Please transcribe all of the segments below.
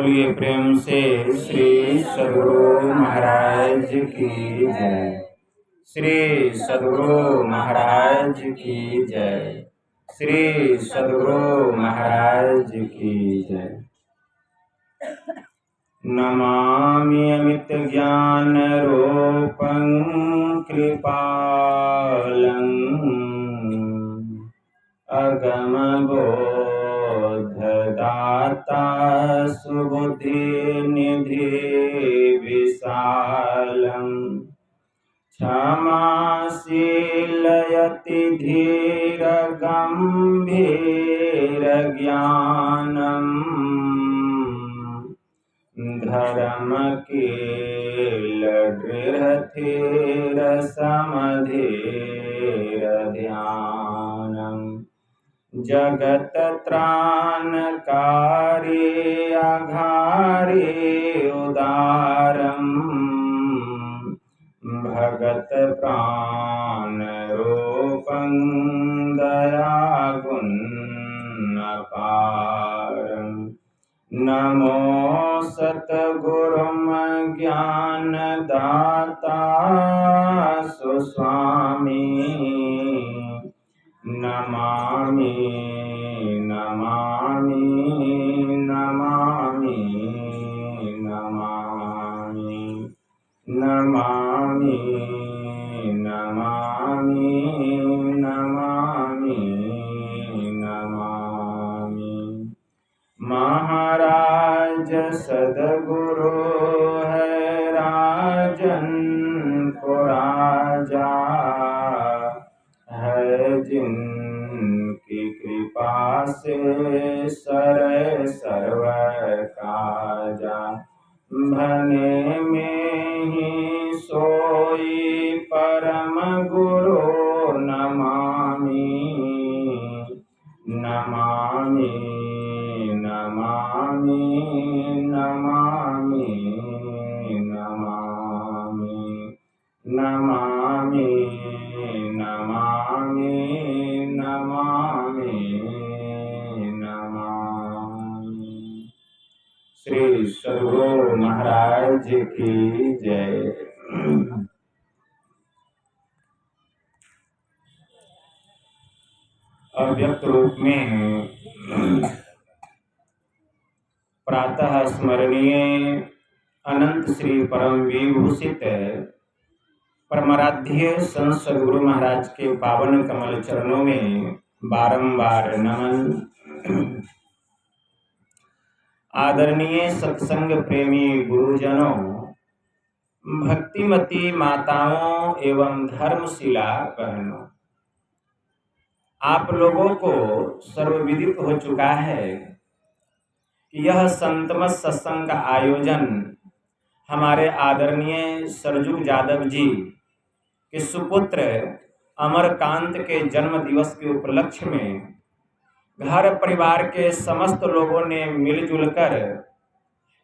बोलिए प्रेम से श्री सद्गुरु महाराज की जय। श्री सद्गुरु महाराज की जय। श्री सद्गुरु महाराज की जय। नमामि अमित ज्ञान रूपं कृपालं अगम बोधदाता सुबुद्धि निधि विशालं क्षमाशीलयति धीर गंभीर ज्ञानम् धर्म कील दृढ़ समधीर ध्यानम् जगत त्राणकारी अघारी उदारम् भगत प्राण रूपं दयागुण अपारम् नमो सतगुरुम ज्ञान दाता सुस्वामी नमामि नमामि नमामि नमामि नमामि नमामि नमामि नमामि। महाराज सद्गुरु है राजन को राजा है जिनकी कृपा से सर सर्व काजा भने में ही सोई परम गुरु नमामि नमामि नमामि नमामि नमामि नमामि नमामि नमामि नमामि। श्री सद्गुरु महाराज की जय। अव्यक्त रूप में प्रातः स्मरणीय अनंत श्री परम विभूषित परमाराध्य संत सद्गुरु महाराज के पावन कमल चरणों में बारंबार नमन। आदरणीय सत्संग प्रेमी गुरुजनों, भक्तिमती माताओं एवं धर्मशिला बहनों, आप लोगों को सर्वविदित हो चुका है कि यह संतमत सत्संग का आयोजन हमारे आदरणीय सरजुग यादव जी के सुपुत्र अमरकांत के जन्म दिवस के उपलक्ष्य में घर परिवार के समस्त लोगों ने मिलजुल कर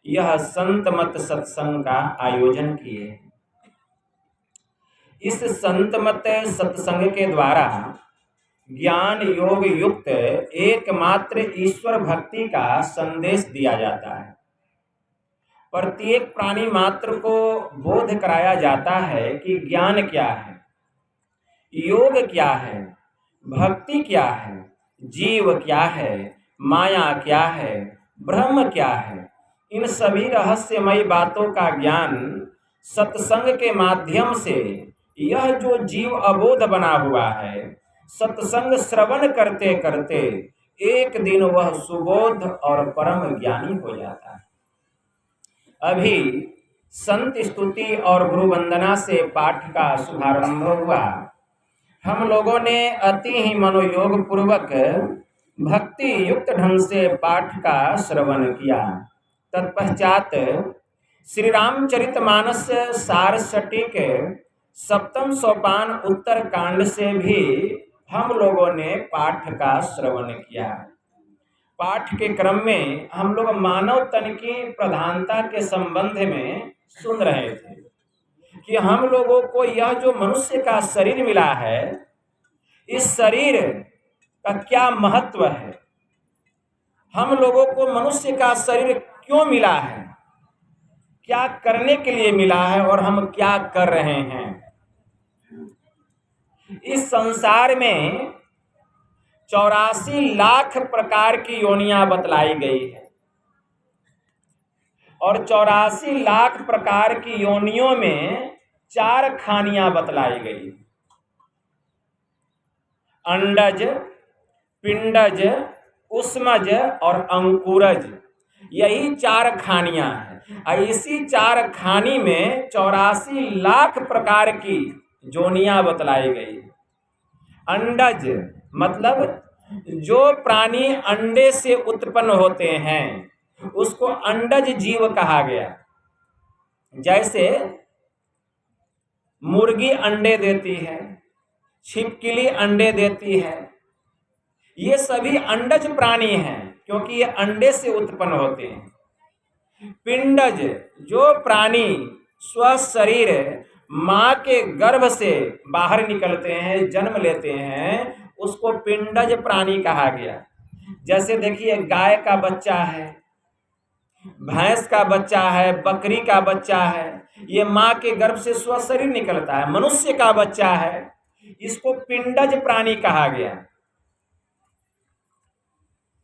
यह संतमत सत्संग का आयोजन किए। इस संतमत सत्संग के द्वारा ज्ञान योग युक्त एकमात्र ईश्वर भक्ति का संदेश दिया जाता है। प्रत्येक प्राणी मात्र को बोध कराया जाता है कि ज्ञान क्या है, योग क्या है, भक्ति क्या है, जीव क्या है, माया क्या है, ब्रह्म क्या है। इन सभी रहस्यमयी बातों का ज्ञान सत्संग के माध्यम से यह जो जीव अबोध बना हुआ है, सत्संग श्रवण करते करते एक दिन वह सुबोध और परम ज्ञानी हो जाता है। अभी संत स्तुति और गुरु वंदना से पाठ का शुभारंभ हुआ। हम लोगों ने अति ही मनोयोग पूर्वक भक्ति युक्त ढंग से पाठ का श्रवण किया। तत्पश्चात श्री रामचरितमानस सार सटीक सप्तम सोपान उत्तर कांड से भी हम लोगों ने पाठ का श्रवण किया। पाठ के क्रम में हम लोग मानव तन की प्रधानता के संबंध में सुन रहे थे कि हम लोगों को यह जो मनुष्य का शरीर मिला है, इस शरीर का क्या महत्व है, हम लोगों को मनुष्य का शरीर क्यों मिला है, क्या करने के लिए मिला है और हम क्या कर रहे हैं। इस संसार में 84 लाख प्रकार की योनियां बतलाई गई है और 84 लाख प्रकार की योनियों में 4 खानियां बतलाई गई। अंडज, पिंडज, उष्मज और अंकुरज, यही 4 खानियां हैं। और इसी 4 खानी में 84 लाख प्रकार की जोनियां बतलाई गई। अंडज मतलब जो प्राणी अंडे से उत्पन्न होते हैं उसको अंडज जीव कहा गया। जैसे मुर्गी अंडे देती है, छिपकली अंडे देती है, ये सभी अंडज प्राणी हैं क्योंकि ये अंडे से उत्पन्न होते हैं। पिंडज, जो प्राणी स्वशरीर माँ के गर्भ से बाहर निकलते हैं, जन्म लेते हैं, उसको पिंडज प्राणी कहा गया। जैसे देखिए गाय का बच्चा है, भैंस का बच्चा है, बकरी का बच्चा है, ये माँ के गर्भ से स्वशरीर निकलता है। मनुष्य का बच्चा है, इसको पिंडज प्राणी कहा गया।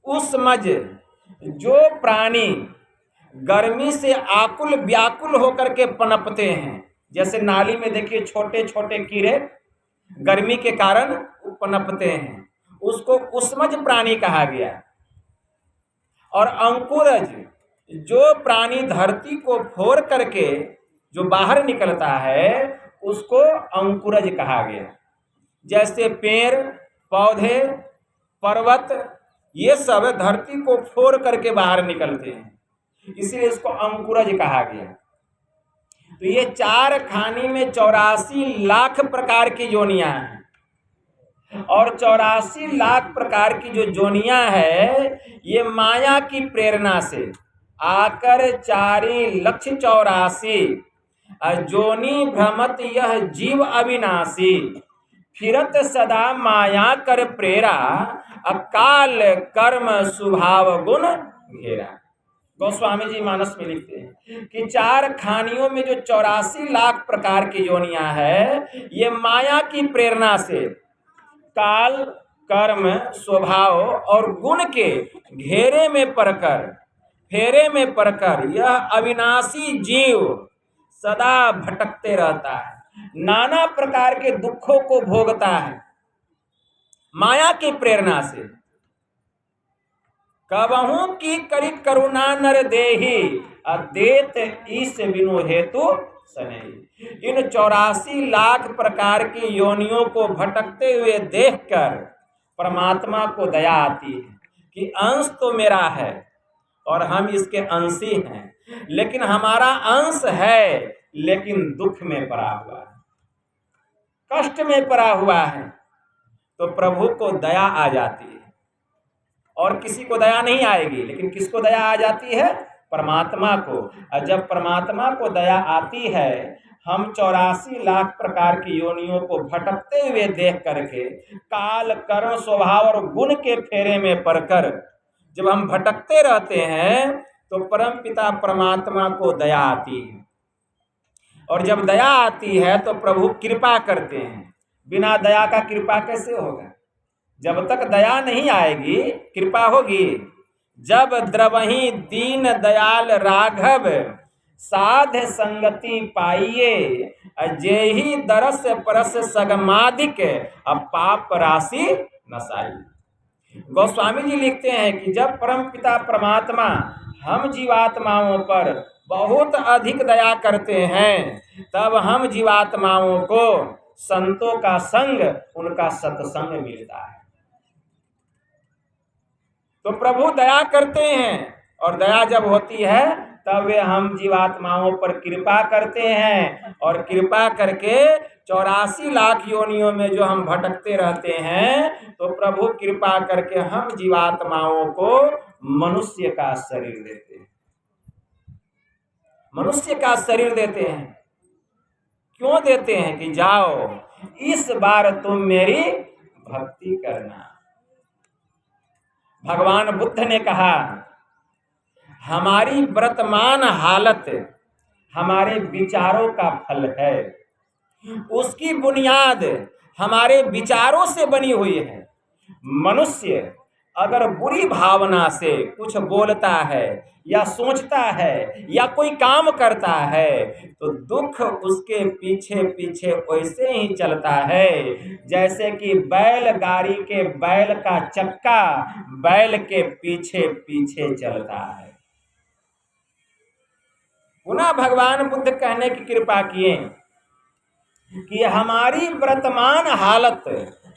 उष्मज, जो प्राणी गर्मी से आकुल व्याकुल होकर के पनपते हैं, जैसे नाली में देखिए छोटे छोटे कीड़े गर्मी के कारण पनपते हैं, उसको उष्मज प्राणी कहा गया। और अंकुरज, जो प्राणी धरती को फोड़ करके जो बाहर निकलता है उसको अंकुरज कहा गया। जैसे पेड़, पौधे, पर्वत, ये सब धरती को फोड़ करके बाहर निकलते हैं, इसलिए इसको अंकुरज कहा गया। तो ये 4 खानी में 84 लाख प्रकार की जोनियां हैं और 84 लाख प्रकार की जो जोनियां है ये माया की प्रेरणा से आकर 4,84,00,000 जोनी भ्रमत यह जीव अविनाशी, फिरत सदा माया कर प्रेरा, अकाल कर्म स्वभाव गुण घेरा। गोस्वामी जी मानस में लिखते हैं कि 4 खानियों में जो 84 लाख प्रकार की योनियां है ये माया की प्रेरणा से काल, कर्म, स्वभाव और गुण के घेरे में पड़कर, फेरे में पड़कर यह अविनाशी जीव सदा भटकते रहता है, नाना प्रकार के दुखों को भोगता है माया की प्रेरणा से। कबहू की करी करुणा नर देहि, अदेत ईश बिनु हेतु सनहि। इन 84 लाख प्रकार की योनियों को भटकते हुए देखकर परमात्मा को दया आती है कि अंश तो मेरा है और हम इसके अंशी हैं, लेकिन हमारा अंश है लेकिन दुख में पड़ा हुआ है, कष्ट में पड़ा हुआ है। तो प्रभु को दया आ जाती है और किसी को दया नहीं आएगी, लेकिन किसको दया आ जाती है? परमात्मा को। और जब परमात्मा को दया आती है, हम 84 लाख प्रकार की योनियों को भटकते हुए देख करके काल, कर्म, स्वभाव और गुण के फेरे में पड़कर जब हम भटकते रहते हैं तो परम पिता परमात्मा को दया आती है। और जब दया आती है तो प्रभु कृपा करते हैं। बिना दया का कृपा कैसे होगा? जब तक दया नहीं आएगी कृपा होगी। जब द्रवही दीन दयाल राघव, साध संगति पाइये, जेहि दरस परस सगमादिक, अब पाप राशि नसाई। गोस्वामी जी लिखते हैं कि जब परम पिता परमात्मा हम जीवात्माओं पर बहुत अधिक दया करते हैं, तब हम जीवात्माओं को संतों का संग, उनका सत्संग मिलता है। तो प्रभु दया करते हैं और दया जब होती है तब वे हम जीवात्माओं पर कृपा करते हैं और कृपा करके 84 लाख योनियों में जो हम भटकते रहते हैं तो प्रभु कृपा करके हम जीवात्माओं को मनुष्य का शरीर देते हैं। मनुष्य का शरीर देते हैं। क्यों देते हैं? कि जाओ इस बार तुम मेरी भक्ति करना। भगवान बुद्ध ने कहा, हमारी वर्तमान हालत हमारे विचारों का फल है, उसकी बुनियाद हमारे विचारों से बनी हुई है। मनुष्य अगर बुरी भावना से कुछ बोलता है या सोचता है या कोई काम करता है तो दुख उसके पीछे पीछे वैसे ही चलता है जैसे कि बैलगाड़ी के बैल का चक्का बैल के पीछे पीछे चलता है। पुनः भगवान बुद्ध कहने की कृपा किए कि हमारी वर्तमान हालत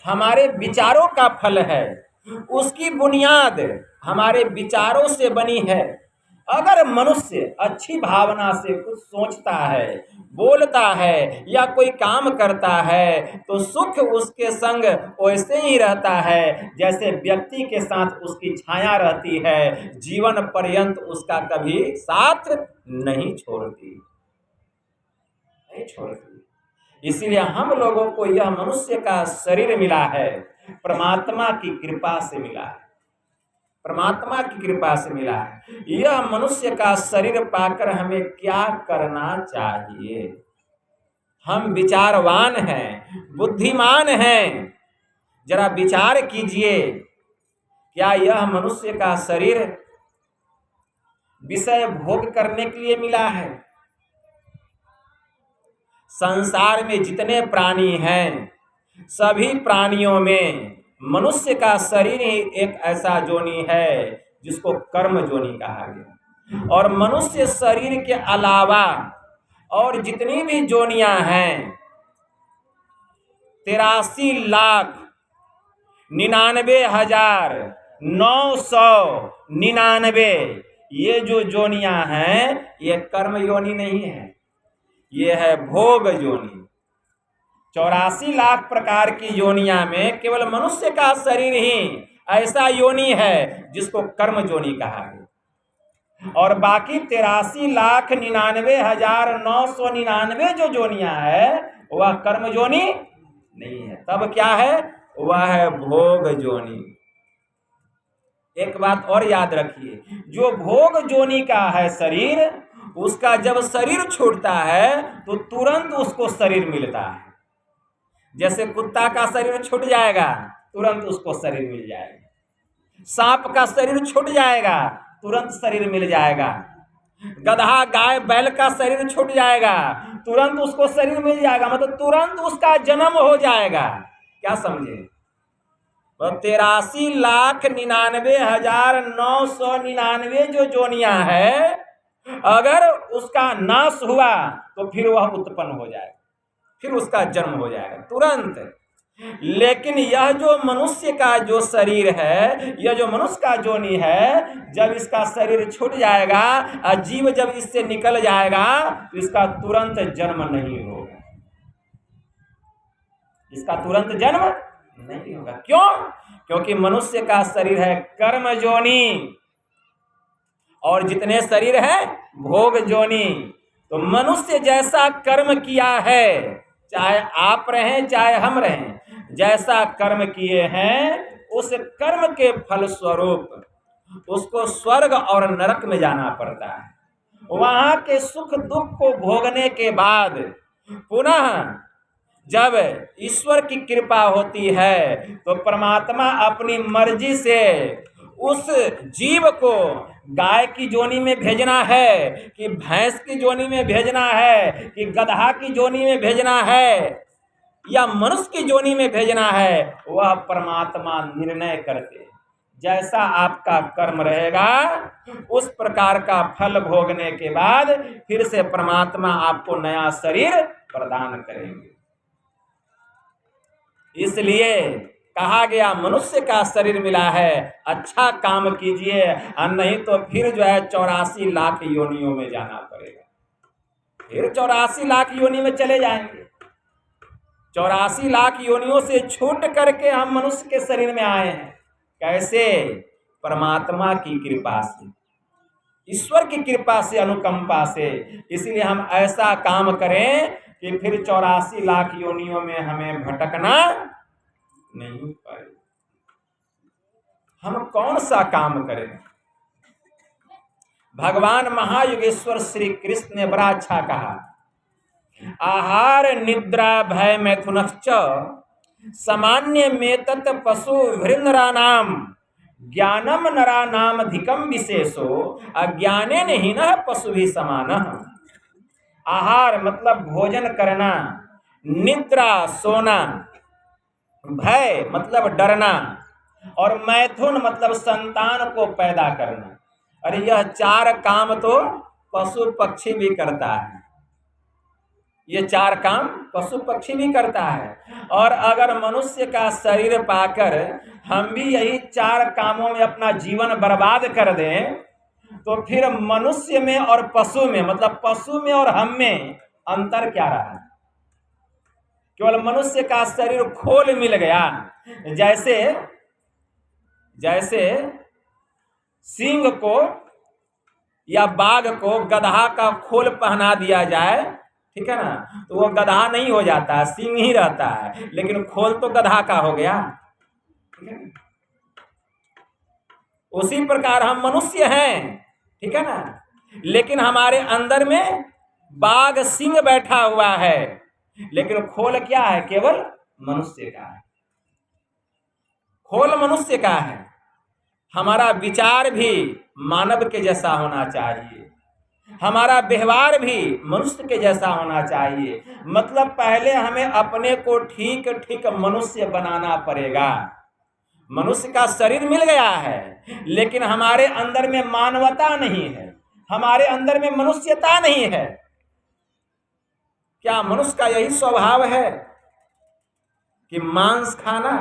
हमारे विचारों का फल है, उसकी बुनियाद हमारे विचारों से बनी है। अगर मनुष्य अच्छी भावना से कुछ सोचता है, बोलता है या कोई काम करता है तो सुख उसके संग वैसे ही रहता है जैसे व्यक्ति के साथ उसकी छाया रहती है, जीवन पर्यंत उसका कभी साथ नहीं छोड़ती। इसीलिए हम लोगों को यह मनुष्य का शरीर मिला है, परमात्मा की कृपा से मिला है, परमात्मा की कृपा से मिला है। यह मनुष्य का शरीर पाकर हमें क्या करना चाहिए? हम विचारवान हैं, बुद्धिमान हैं, जरा विचार कीजिए, क्या यह मनुष्य का शरीर विषय भोग करने के लिए मिला है? संसार में जितने प्राणी हैं सभी प्राणियों में मनुष्य का शरीर ही एक ऐसा जोनी है जिसको कर्म जोनी कहा गया। और मनुष्य शरीर के अलावा और जितनी भी जोनियां हैं 83,99,999 ये जो जोनियां हैं ये कर्म योनि नहीं है, ये है भोग योनि। 84 लाख प्रकार की योनिया में केवल मनुष्य का शरीर ही ऐसा योनि है जिसको कर्म योनि कहा गया, और बाकी 83,99,999 जो जोनिया है वह कर्म योनि नहीं है। तब क्या है? वह है भोग योनि। एक बात और याद रखिए, जो भोग योनि का है शरीर, उसका जब शरीर छूटता है तो तुरंत उसको शरीर मिलता है। जैसे कुत्ता का शरीर छूट जाएगा तुरंत उसको शरीर मिल जाएगा, सांप का शरीर छूट जाएगा तुरंत शरीर मिल जाएगा, गधा गाय बैल का शरीर छूट जाएगा तुरंत उसको शरीर मिल जाएगा, मतलब तुरंत उसका जन्म हो जाएगा। क्या समझे? 83,99,999 जो जोनिया है अगर उसका नाश हुआ तो फिर वह उत्पन्न हो जाएगा, फिर उसका जन्म हो जाएगा तुरंत। लेकिन यह जो मनुष्य का जो शरीर है, यह जो मनुष्य का जोनी है, जब इसका शरीर छूट जाएगा और जीव जब इससे निकल जाएगा तो इसका तुरंत जन्म नहीं होगा, इसका तुरंत जन्म नहीं होगा। क्यों? क्योंकि मनुष्य का शरीर है कर्म जोनी और जितने शरीर है भोग जोनी। तो मनुष्य जैसा कर्म किया है, चाहे आप रहें चाहे हम रहें, जैसा कर्म किए हैं उस कर्म के फल स्वरूप उसको स्वर्ग और नरक में जाना पड़ता है। वहां के सुख दुख को भोगने के बाद पुनः जब ईश्वर की कृपा होती है तो परमात्मा अपनी मर्जी से उस जीव को गाय की जोनी में भेजना है कि भैंस की जोनी में भेजना है कि गधा की जोनी में भेजना है या मनुष्य की जोनी में भेजना है, वह परमात्मा निर्णय करते। जैसा आपका कर्म रहेगा उस प्रकार का फल भोगने के बाद फिर से परमात्मा आपको नया शरीर प्रदान करेंगे। इसलिए कहा गया मनुष्य का शरीर मिला है, अच्छा काम कीजिए और नहीं तो फिर जो है 84 लाख योनियों में जाना पड़ेगा, फिर 84 लाख योनि में चले जाएंगे। 84 लाख योनियों से छूट करके हम मनुष्य के शरीर में आए हैं। कैसे? परमात्मा की कृपा से, ईश्वर की कृपा से, अनुकंपा से। इसलिए हम ऐसा काम करें कि फिर 84 लाख योनियों में हमें भटकना नहीं पड़े। हम कौन सा काम करें? भगवान महायुगेश्वर श्री कृष्ण ने बड़ा अच्छा कहा, आहार निद्रा भय मैथुनश्च सामान्य में तत् पशु भृंदरानाम ज्ञानम नरानाम अधिकम विशेषो अज्ञाने नहीं न पशु भी समान। आहार मतलब भोजन करना, निद्रा सोना, भय मतलब डरना, और मैथुन मतलब संतान को पैदा करना। अरे यह चार काम तो पशु पक्षी भी करता है, ये चार काम पशु पक्षी भी करता है। और अगर मनुष्य का शरीर पाकर हम भी यही चार कामों में अपना जीवन बर्बाद कर दें, तो फिर मनुष्य में और पशु में, मतलब पशु में और हम में अंतर क्या रहा? केवल मनुष्य का शरीर खोल मिल गया, जैसे सिंह को या बाघ को गधा का खोल पहना दिया जाए, ठीक है ना, तो वो गधा नहीं हो जाता, सिंह ही रहता है, लेकिन खोल तो गधा का हो गया, ठीक है। उसी प्रकार हम मनुष्य हैं, ठीक है ना, लेकिन हमारे अंदर में बाघ सिंह बैठा हुआ है, लेकिन खोल क्या है? केवल मनुष्य का है, खोल मनुष्य का है। हमारा विचार भी मानव के जैसा होना चाहिए, हमारा व्यवहार भी मनुष्य के जैसा होना चाहिए। मतलब पहले हमें अपने को ठीक ठीक मनुष्य बनाना पड़ेगा। मनुष्य का शरीर मिल गया है, लेकिन हमारे अंदर में मानवता नहीं है, हमारे अंदर में मनुष्यता नहीं है। क्या मनुष्य का यही स्वभाव है कि मांस खाना,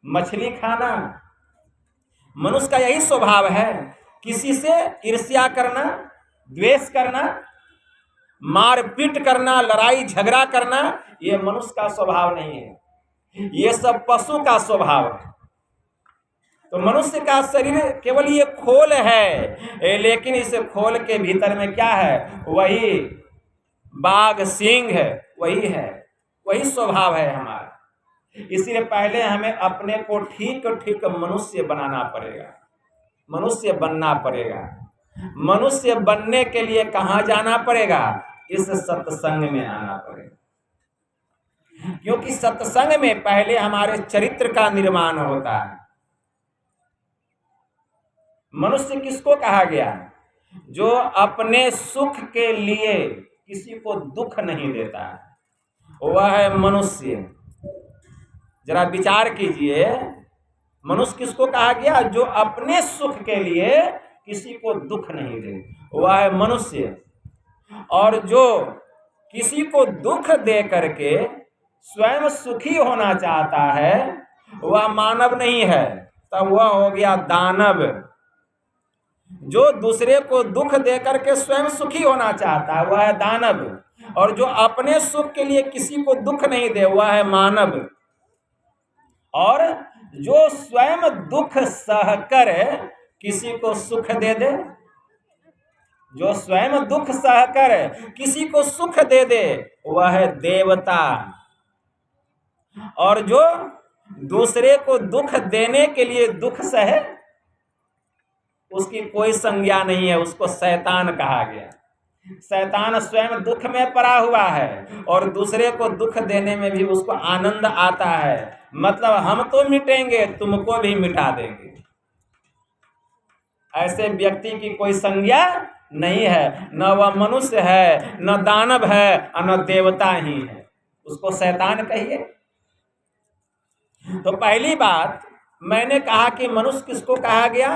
मछली खाना? मनुष्य का यही स्वभाव है, किसी से ईर्ष्या करना, द्वेष करना, मारपीट करना, लड़ाई झगड़ा करना, ये मनुष्य का स्वभाव नहीं है, ये सब पशु का स्वभाव है। तो मनुष्य का शरीर केवल ये खोल है, लेकिन इस खोल के भीतर में क्या है? वही बाघ सिंह है, वही है, वही स्वभाव है हमारा। इसीलिए पहले हमें अपने को ठीक ठीक मनुष्य बनाना पड़ेगा, मनुष्य बनना पड़ेगा। मनुष्य बनने के लिए कहाँ जाना पड़ेगा? इस सत्संग में आना पड़ेगा, क्योंकि सत्संग में पहले हमारे चरित्र का निर्माण होता है। मनुष्य किसको कहा गया? जो अपने सुख के लिए किसी को दुख नहीं देता है, वह है मनुष्य। जरा विचार कीजिए, मनुष्य किसको कहा गया? जो अपने सुख के लिए किसी को दुख नहीं दे, वह है मनुष्य। और जो किसी को दुख दे करके स्वयं सुखी होना चाहता है, वह मानव नहीं है, तब वह हो गया दानव। जो दूसरे को दुख दे करके स्वयं सुखी होना चाहता है, वह है दानव। और जो अपने सुख के लिए किसी को दुख नहीं दे, वह है मानव। और जो स्वयं दुख सहकर किसी को सुख दे दे, जो स्वयं दुख सहकर किसी को सुख दे दे, वह है देवता। और जो दूसरे को दुख देने के लिए दुख सहे, उसकी कोई संज्ञा नहीं है, उसको शैतान कहा गया। शैतान स्वयं दुख में पड़ा हुआ है और दूसरे को दुख देने में भी उसको आनंद आता है। मतलब हम तो मिटेंगे, तुमको भी मिटा देंगे। ऐसे व्यक्ति की कोई संज्ञा नहीं है, न वह मनुष्य है, न दानव है, और न देवता ही है, उसको शैतान कहिए। तो पहली बात मैंने कहा कि मनुष्य किसको कहा गया?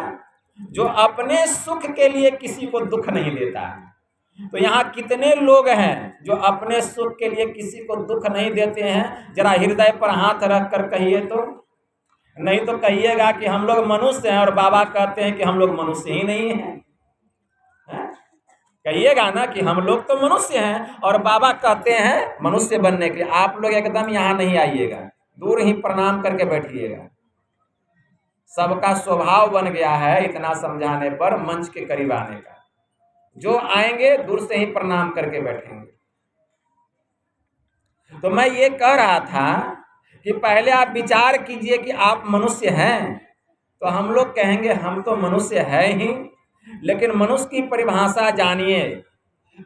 जो अपने सुख के लिए किसी को दुख नहीं देता है। तो यहाँ कितने लोग हैं जो अपने सुख के लिए किसी को दुख नहीं देते हैं? जरा हृदय पर हाथ रख कर कहिए तो। नहीं तो कहिएगा कि हम लोग मनुष्य हैं, और बाबा कहते हैं कि हम लोग मनुष्य ही नहीं हैं। कहिएगा ना कि हम लोग तो मनुष्य हैं और बाबा कहते हैं मनुष्य बनने के लिए। आप लोग एकदम यहाँ नहीं आइएगा, दूर ही प्रणाम करके बैठिएगा। सबका स्वभाव बन गया है इतना समझाने पर मंच के करीब आने का। जो आएंगे दूर से ही प्रणाम करके बैठेंगे। तो मैं ये कह रहा था कि पहले आप विचार कीजिए कि आप मनुष्य हैं, तो हम लोग कहेंगे हम तो मनुष्य है ही, लेकिन मनुष्य की परिभाषा जानिए,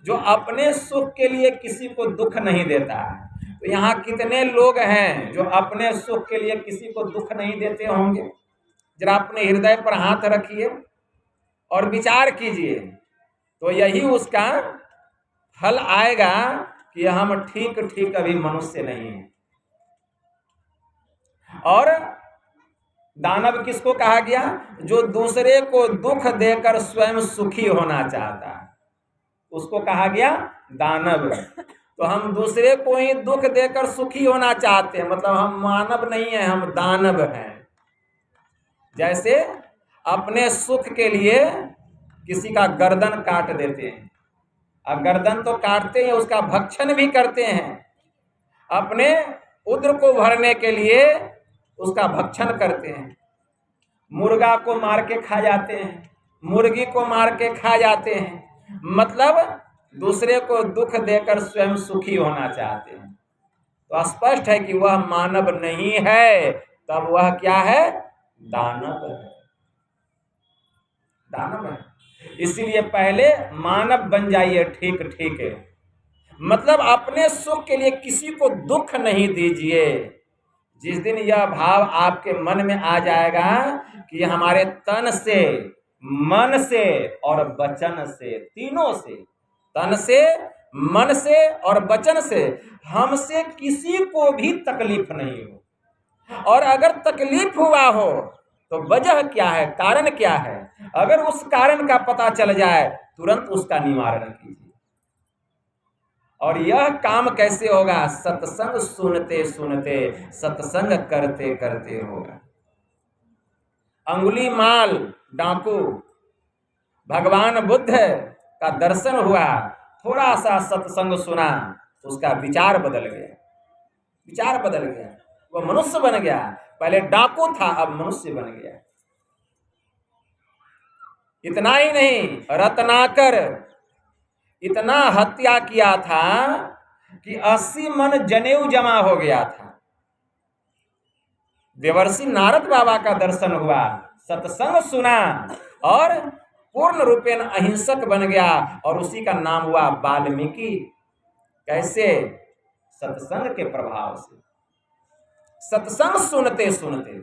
जो अपने सुख के लिए किसी को दुख नहीं देता है। तो यहाँ कितने लोग हैं जो अपने सुख के लिए किसी को दुख नहीं देते होंगे? जरा अपने हृदय पर हाथ रखिए और विचार कीजिए, तो यही उसका फल आएगा कि हम ठीक ठीक अभी मनुष्य नहीं हैं। और दानव किसको कहा गया? जो दूसरे को दुख देकर स्वयं सुखी होना चाहता है, उसको कहा गया दानव। तो हम दूसरे को ही दुख देकर सुखी होना चाहते हैं, मतलब हम मानव नहीं हैं, हम दानव हैं। जैसे अपने सुख के लिए किसी का गर्दन काट देते हैं, और गर्दन तो काटते हैं, उसका भक्षण भी करते हैं। अपने उदर को भरने के लिए उसका भक्षण करते हैं। मुर्गा को मार के खा जाते हैं, मुर्गी को मार के खा जाते हैं, मतलब दूसरे को दुख देकर स्वयं सुखी होना चाहते हैं। तो स्पष्ट है कि वह मानव नहीं है, तब वह क्या है? दानव है, दानव है। इसीलिए पहले मानव बन जाइए, ठीक ठीक है, मतलब अपने सुख के लिए किसी को दुख नहीं दीजिए। जिस दिन यह भाव आपके मन में आ जाएगा कि हमारे तन से, मन से और वचन से, तीनों से, तन से, मन से और वचन से हमसे किसी को भी तकलीफ नहीं हो, और अगर तकलीफ हुआ हो तो वजह क्या है, कारण क्या है, अगर उस कारण का पता चल जाए तुरंत उसका निवारण कीजिए। और यह काम कैसे होगा? सत्संग सुनते सुनते, सत्संग करते करते होगा। अंगुली माल डाकू भगवान बुद्ध का दर्शन हुआ, थोड़ा सा सत्संग सुना, उसका विचार बदल गया, विचार बदल गया, वो मनुष्य बन गया। पहले डाकू था, अब मनुष्य बन गया। इतना ही नहीं, रत्नाकर इतना हत्या किया था कि 80 मन जनेऊ जमा हो गया था। देवर्षि नारद बाबा का दर्शन हुआ, सत्संग सुना और पूर्ण रूपेण अहिंसक बन गया, और उसी का नाम हुआ वाल्मीकि। कैसे? सत्संग के प्रभाव से, सत्संग सुनते सुनते।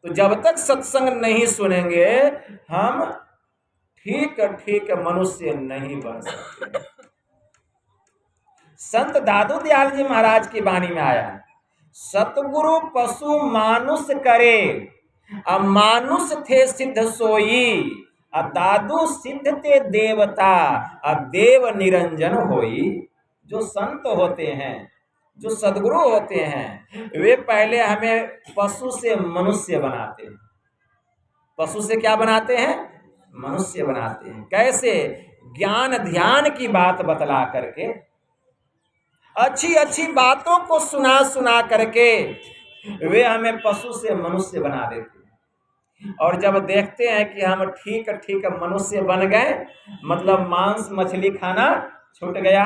तो जब तक सत्संग नहीं सुनेंगे हम ठीक ठीक मनुष्य नहीं बन सकते। संत दादू दयाल जी महाराज की वाणी में आया, सतगुरु पशु मानुष करे, अमानुष थे सिद्ध सोई, दादू सिद्ध ते देवता, देव निरंजन होई। जो संत होते हैं, जो सदगुरु होते हैं, वे पहले हमें पशु से मनुष्य बनाते हैं। पशु से क्या बनाते हैं? मनुष्य बनाते हैं। कैसे? ज्ञान ध्यान की बात बतला करके, अच्छी अच्छी बातों को सुना सुना करके वे हमें पशु से मनुष्य बना देते हैं। और जब देखते हैं कि हम ठीक ठीक मनुष्य बन गए, मतलब मांस मछली खाना छूट गया,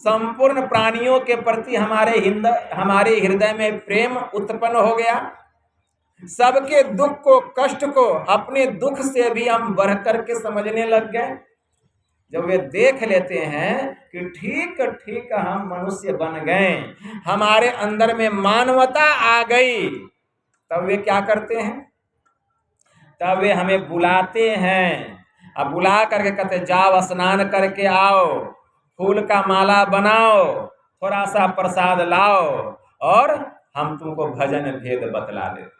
संपूर्ण प्राणियों के प्रति हमारे हृदय में प्रेम उत्पन्न हो गया, सबके दुख को, कष्ट को अपने दुख से भी हम बढ़ करके समझने लग गए। जब वे देख लेते हैं कि ठीक ठीक हम मनुष्य बन गए, हमारे अंदर में मानवता आ गई, तब वे क्या करते हैं? तब वे हमें बुलाते हैं। अब बुला करके कहते जाओ स्नान करके आओ, फूल का माला बनाओ, थोड़ा सा प्रसाद लाओ, और हम तुमको भजन भेद बतला देते।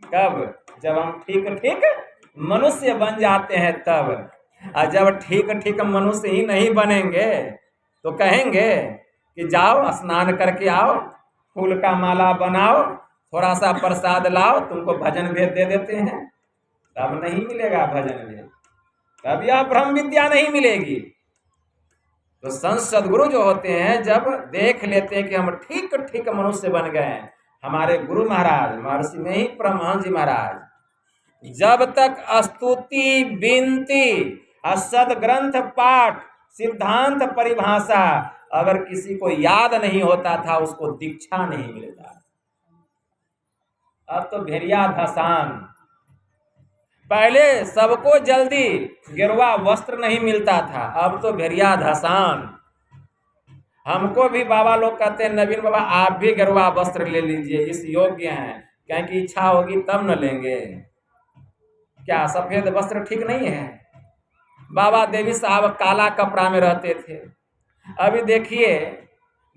कब? जब हम ठीक ठीक मनुष्य बन जाते हैं तब। और जब ठीक ठीक मनुष्य ही नहीं बनेंगे तो कहेंगे कि जाओ स्नान करके आओ, फूल का माला बनाओ, थोड़ा सा प्रसाद लाओ, तुमको भजन भेद दे देते हैं। तब नहीं मिलेगा भजन भेद, तब यह ब्रह्म विद्या नहीं मिलेगी। तो संत सदगुरु जो होते हैं, जब देख लेते हैं कि हम ठीक ठीक मनुष्य बन गए हैं, हमारे गुरु महाराज महर्षि में ही परमहंस जी महाराज, जब तक स्तुति विनती सदग्रंथ पाठ सिद्धांत परिभाषा अगर किसी को याद नहीं होता था, उसको दीक्षा नहीं मिलता। अब तो भेड़िया धसान। पहले सबको जल्दी गेरुआ वस्त्र नहीं मिलता था, अब तो भेड़िया धसान। हमको भी बाबा लोग कहते हैं नवीन बाबा आप भी गेरुआ वस्त्र ले लीजिए, इस योग्य हैं, कहीं की इच्छा होगी तब न लेंगे। क्या सफेद वस्त्र ठीक नहीं है? बाबा देवी साहब काला कपड़ा में रहते थे। अभी देखिए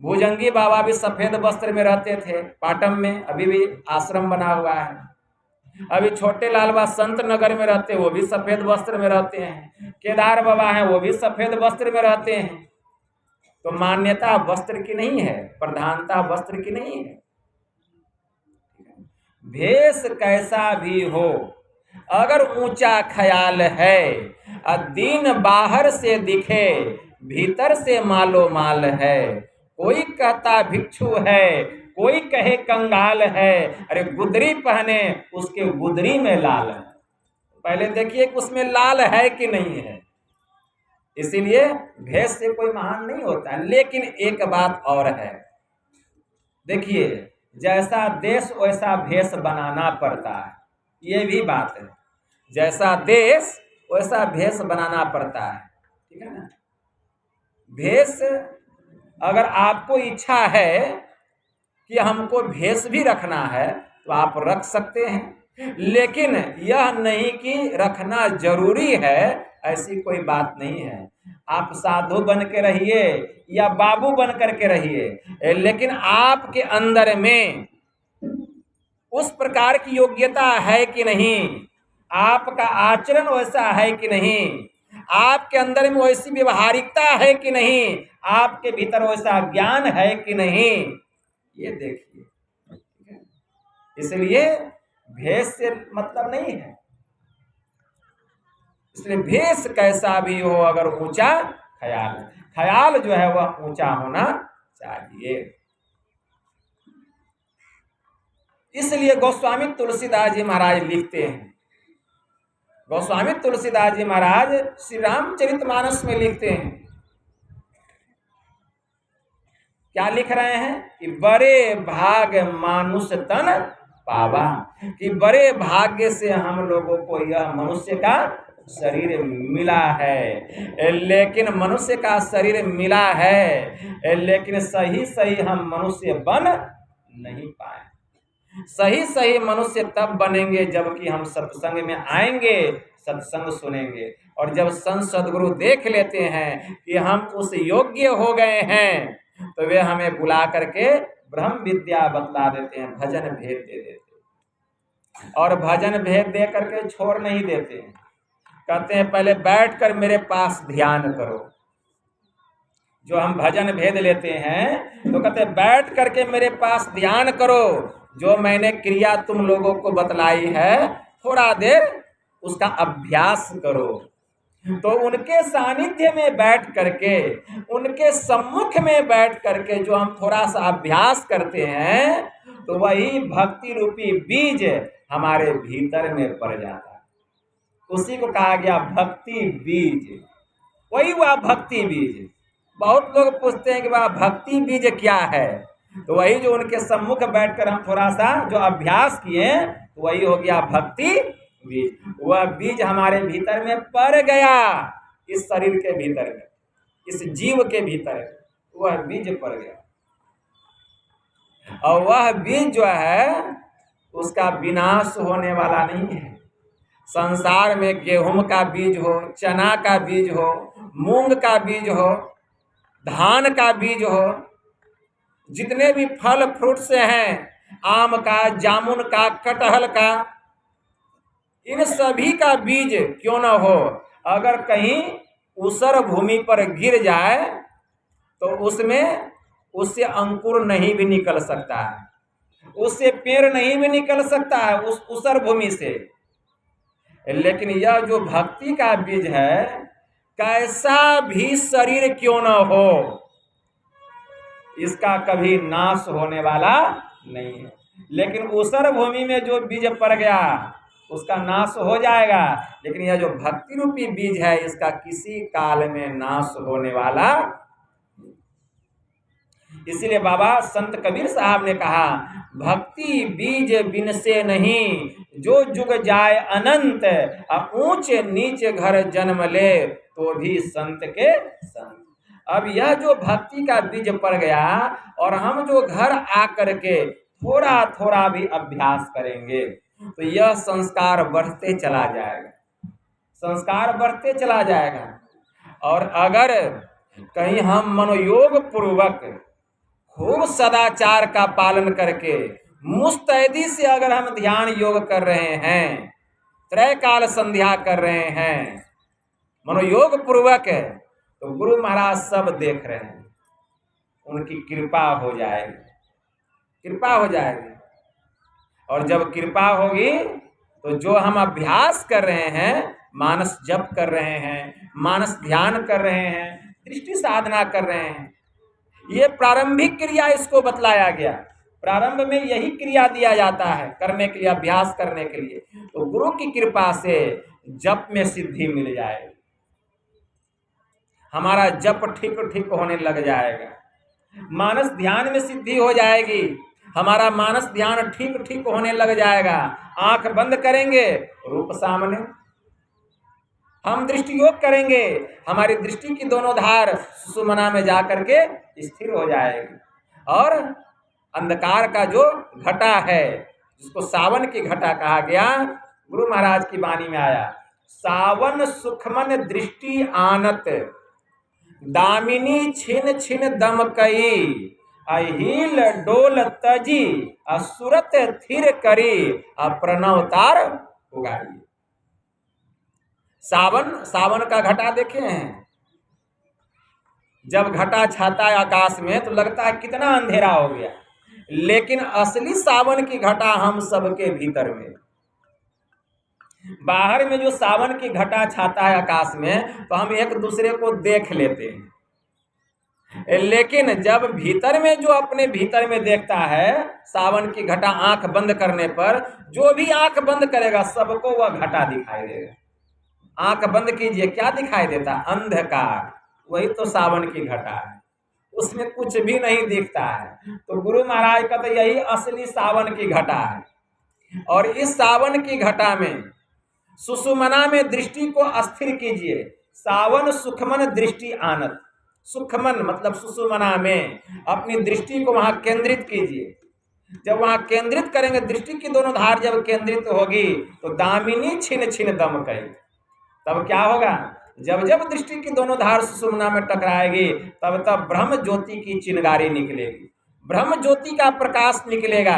भुजंगी बाबा भी सफेद वस्त्र में रहते थे पाटन में, अभी भी आश्रम बना हुआ है। अभी छोटे लाल बाबा संत नगर में रहते, वो भी सफेद वस्त्र में रहते हैं। केदार बाबा हैं, वो भी सफेद वस्त्र में रहते हैं। तो मान्यता वस्त्र की नहीं है, प्रधानता वस्त्र की नहीं है। भेष कैसा भी हो, अगर ऊंचा ख्याल है, दीन बाहर से दिखे, भीतर से मालो माल है। कोई कहता भिक्षु है, कोई कहे कंगाल है, अरे गुदरी पहने उसके गुदरी में लाल है। पहले देखिए कि उसमें लाल है कि नहीं है। इसीलिए भेष से कोई महान नहीं होता। लेकिन एक बात और है, देखिए जैसा देश वैसा भेष बनाना पड़ता है, ये भी बात है। जैसा देश वैसा भेष बनाना पड़ता है, ठीक है ना। भेष अगर आपको इच्छा है कि हमको भेष भी रखना है तो आप रख सकते हैं, लेकिन यह नहीं कि रखना जरूरी है, ऐसी कोई बात नहीं है। आप साधु बन के रहिए या बाबू बन करके रहिए, लेकिन आपके अंदर में उस प्रकार की योग्यता है कि नहीं, आपका आचरण वैसा है कि नहीं, आपके अंदर में वैसी व्यवहारिकता है कि नहीं, आपके भीतर वैसा ज्ञान है कि नहीं, ये देखिए। इसलिए भेष से मतलब नहीं है। इसलिए भेष कैसा भी हो, अगर ऊंचा ख्याल, ख्याल जो है वह ऊंचा होना चाहिए। इसलिए गोस्वामी तुलसीदास जी महाराज लिखते हैं, गोस्वामी तुलसीदास जी महाराज श्री रामचरितमानस में लिखते हैं, क्या लिख रहे हैं कि बड़े भाग मानुष तन पावा, कि बड़े भाग्य से हम लोगों को यह मनुष्य का शरीर मिला है। लेकिन मनुष्य का शरीर मिला है, लेकिन सही सही हम मनुष्य बन नहीं पाए। सही सही मनुष्य तब बनेंगे जबकि हम सत्संग में आएंगे, सत्संग सुनेंगे, और जब संत सदगुरु देख लेते हैं कि हम उस योग्य हो गए हैं, तो वे हमें बुला करके ब्रह्म विद्या बतला देते हैं, भजन भेद दे देते हैं। और भजन भेद दे करके छोड़ नहीं देते हैं, कहते हैं पहले बैठ कर मेरे पास ध्यान करो। जो हम भजन भेद लेते हैं तो कहते हैं बैठ करके मेरे पास ध्यान करो, जो मैंने क्रिया तुम लोगों को बतलाई है थोड़ा देर उसका अभ्यास करो। तो उनके सानिध्य में बैठ करके, उनके सम्मुख में बैठ करके जो हम थोड़ा सा अभ्यास करते हैं, तो वही भक्ति रूपी बीज हमारे भीतर में पड़ जाता है। उसी को कहा गया भक्ति बीज, वही हुआ भक्ति बीज। बहुत लोग पूछते हैं कि वह भक्ति बीज क्या है, तो वही जो उनके सम्मुख बैठकर हम थोड़ा सा जो अभ्यास किए, तो वही हो गया भक्ति बीज। वह बीज हमारे भीतर में पड़ गया, इस शरीर के भीतर में, इस जीव के भीतर वह बीज पड़ गया। और वह बीज जो है उसका विनाश होने वाला नहीं है। संसार में गेहूं का बीज हो, चना का बीज हो, मूंग का बीज हो, धान का बीज हो, जितने भी फल फ्रूट से हैं, आम का, जामुन का, कटहल का, इन सभी का बीज क्यों न हो, अगर कहीं ऊसर भूमि पर गिर जाए तो उसमें उससे अंकुर नहीं भी निकल सकता है, उससे पेड़ नहीं भी निकल सकता है उस ऊसर भूमि से। लेकिन यह जो भक्ति का बीज है, कैसा भी शरीर क्यों न हो, इसका कभी नाश होने वाला नहीं है। लेकिन ऊसर भूमि में जो बीज पड़ गया उसका नाश हो जाएगा, लेकिन यह जो भक्ति रूपी बीज है इसका किसी काल में नाश होने वाला। इसीलिए बाबा संत कबीर साहब ने कहा, भक्ति बीज बिन से नहीं, जो जुग जाए अनंत, ऊंच नीच घर जन्म ले, तो भी संत के संत। अब यह जो भक्ति का बीज पड़ गया, और हम जो घर आकर के थोड़ा थोड़ा भी अभ्यास करेंगे, तो यह संस्कार बढ़ते चला जाएगा, संस्कार बढ़ते चला जाएगा। और अगर कहीं हम मनोयोग पूर्वक खूब सदाचार का पालन करके मुस्तैदी से अगर हम ध्यान योग कर रहे हैं, त्रैकाल संध्या कर रहे हैं मनोयोग पूर्वक, तो गुरु महाराज सब देख रहे हैं, उनकी कृपा हो जाएगी, कृपा हो जाएगी। और जब कृपा होगी तो जो हम अभ्यास कर रहे हैं, मानस जप कर रहे हैं, मानस ध्यान कर रहे हैं, दृष्टि साधना कर रहे हैं, ये प्रारंभिक क्रिया इसको बतलाया गया। प्रारंभ में यही क्रिया दिया जाता है करने के लिए, अभ्यास करने के लिए। तो गुरु की कृपा से जप में सिद्धि मिल जाएगी, हमारा जप ठीक ठीक होने लग जाएगा, मानस ध्यान में सिद्धि हो जाएगी, हमारा मानस ध्यान ठीक ठीक होने लग जाएगा। आंख बंद करेंगे, रूप सामने, हम दृष्टि योग करेंगे, हमारी दृष्टि की दोनों धार सुषुम्ना में जाकर के स्थिर हो जाएगी। और अंधकार का जो घटा है, जिसको सावन की घटा कहा गया, गुरु महाराज की वाणी में आया, सावन सुखमन दृष्टि आनत, दामिनी छिन छिन दम कई, अहिल डोल तजी, असुरत थिर करी, प्रणवतार उगाई। सावन का घटा देखे हैं, जब घटा छाता है आकाश में तो लगता है कितना अंधेरा हो गया, लेकिन असली सावन की घटा हम सबके भीतर में। बाहर में जो सावन की घटा छाता है आकाश में, तो हम एक दूसरे को देख लेते हैं, लेकिन जब भीतर में जो अपने भीतर में देखता है सावन की घटा, आंख बंद करने पर जो भी आंख बंद करेगा सबको वह घटा दिखाई देगा। आंख बंद कीजिए, क्या दिखाई देता? अंधकार, वही तो सावन की घटा है, उसमें कुछ भी नहीं दिखता है। तो गुरु महाराज का तो यही असली सावन की घटा है। और इस सावन की घटा में सुषुम्ना में दृष्टि को अस्थिर कीजिए, सावन सुखमन दृष्टि आनत, सुखमन मतलब सुषुम्ना में अपनी दृष्टि को वहां केंद्रित कीजिए। जब वहां केंद्रित करेंगे, दृष्टि की दोनों धार जब केंद्रित होगी, तो दामिनी छिन छिन दम कही, तब क्या होगा? जब जब दृष्टि की दोनों धार सुषुम्ना में टकराएगी, तब तब ब्रह्म ज्योति की चिंगारी निकलेगी, ब्रह्म ज्योति का प्रकाश निकलेगा।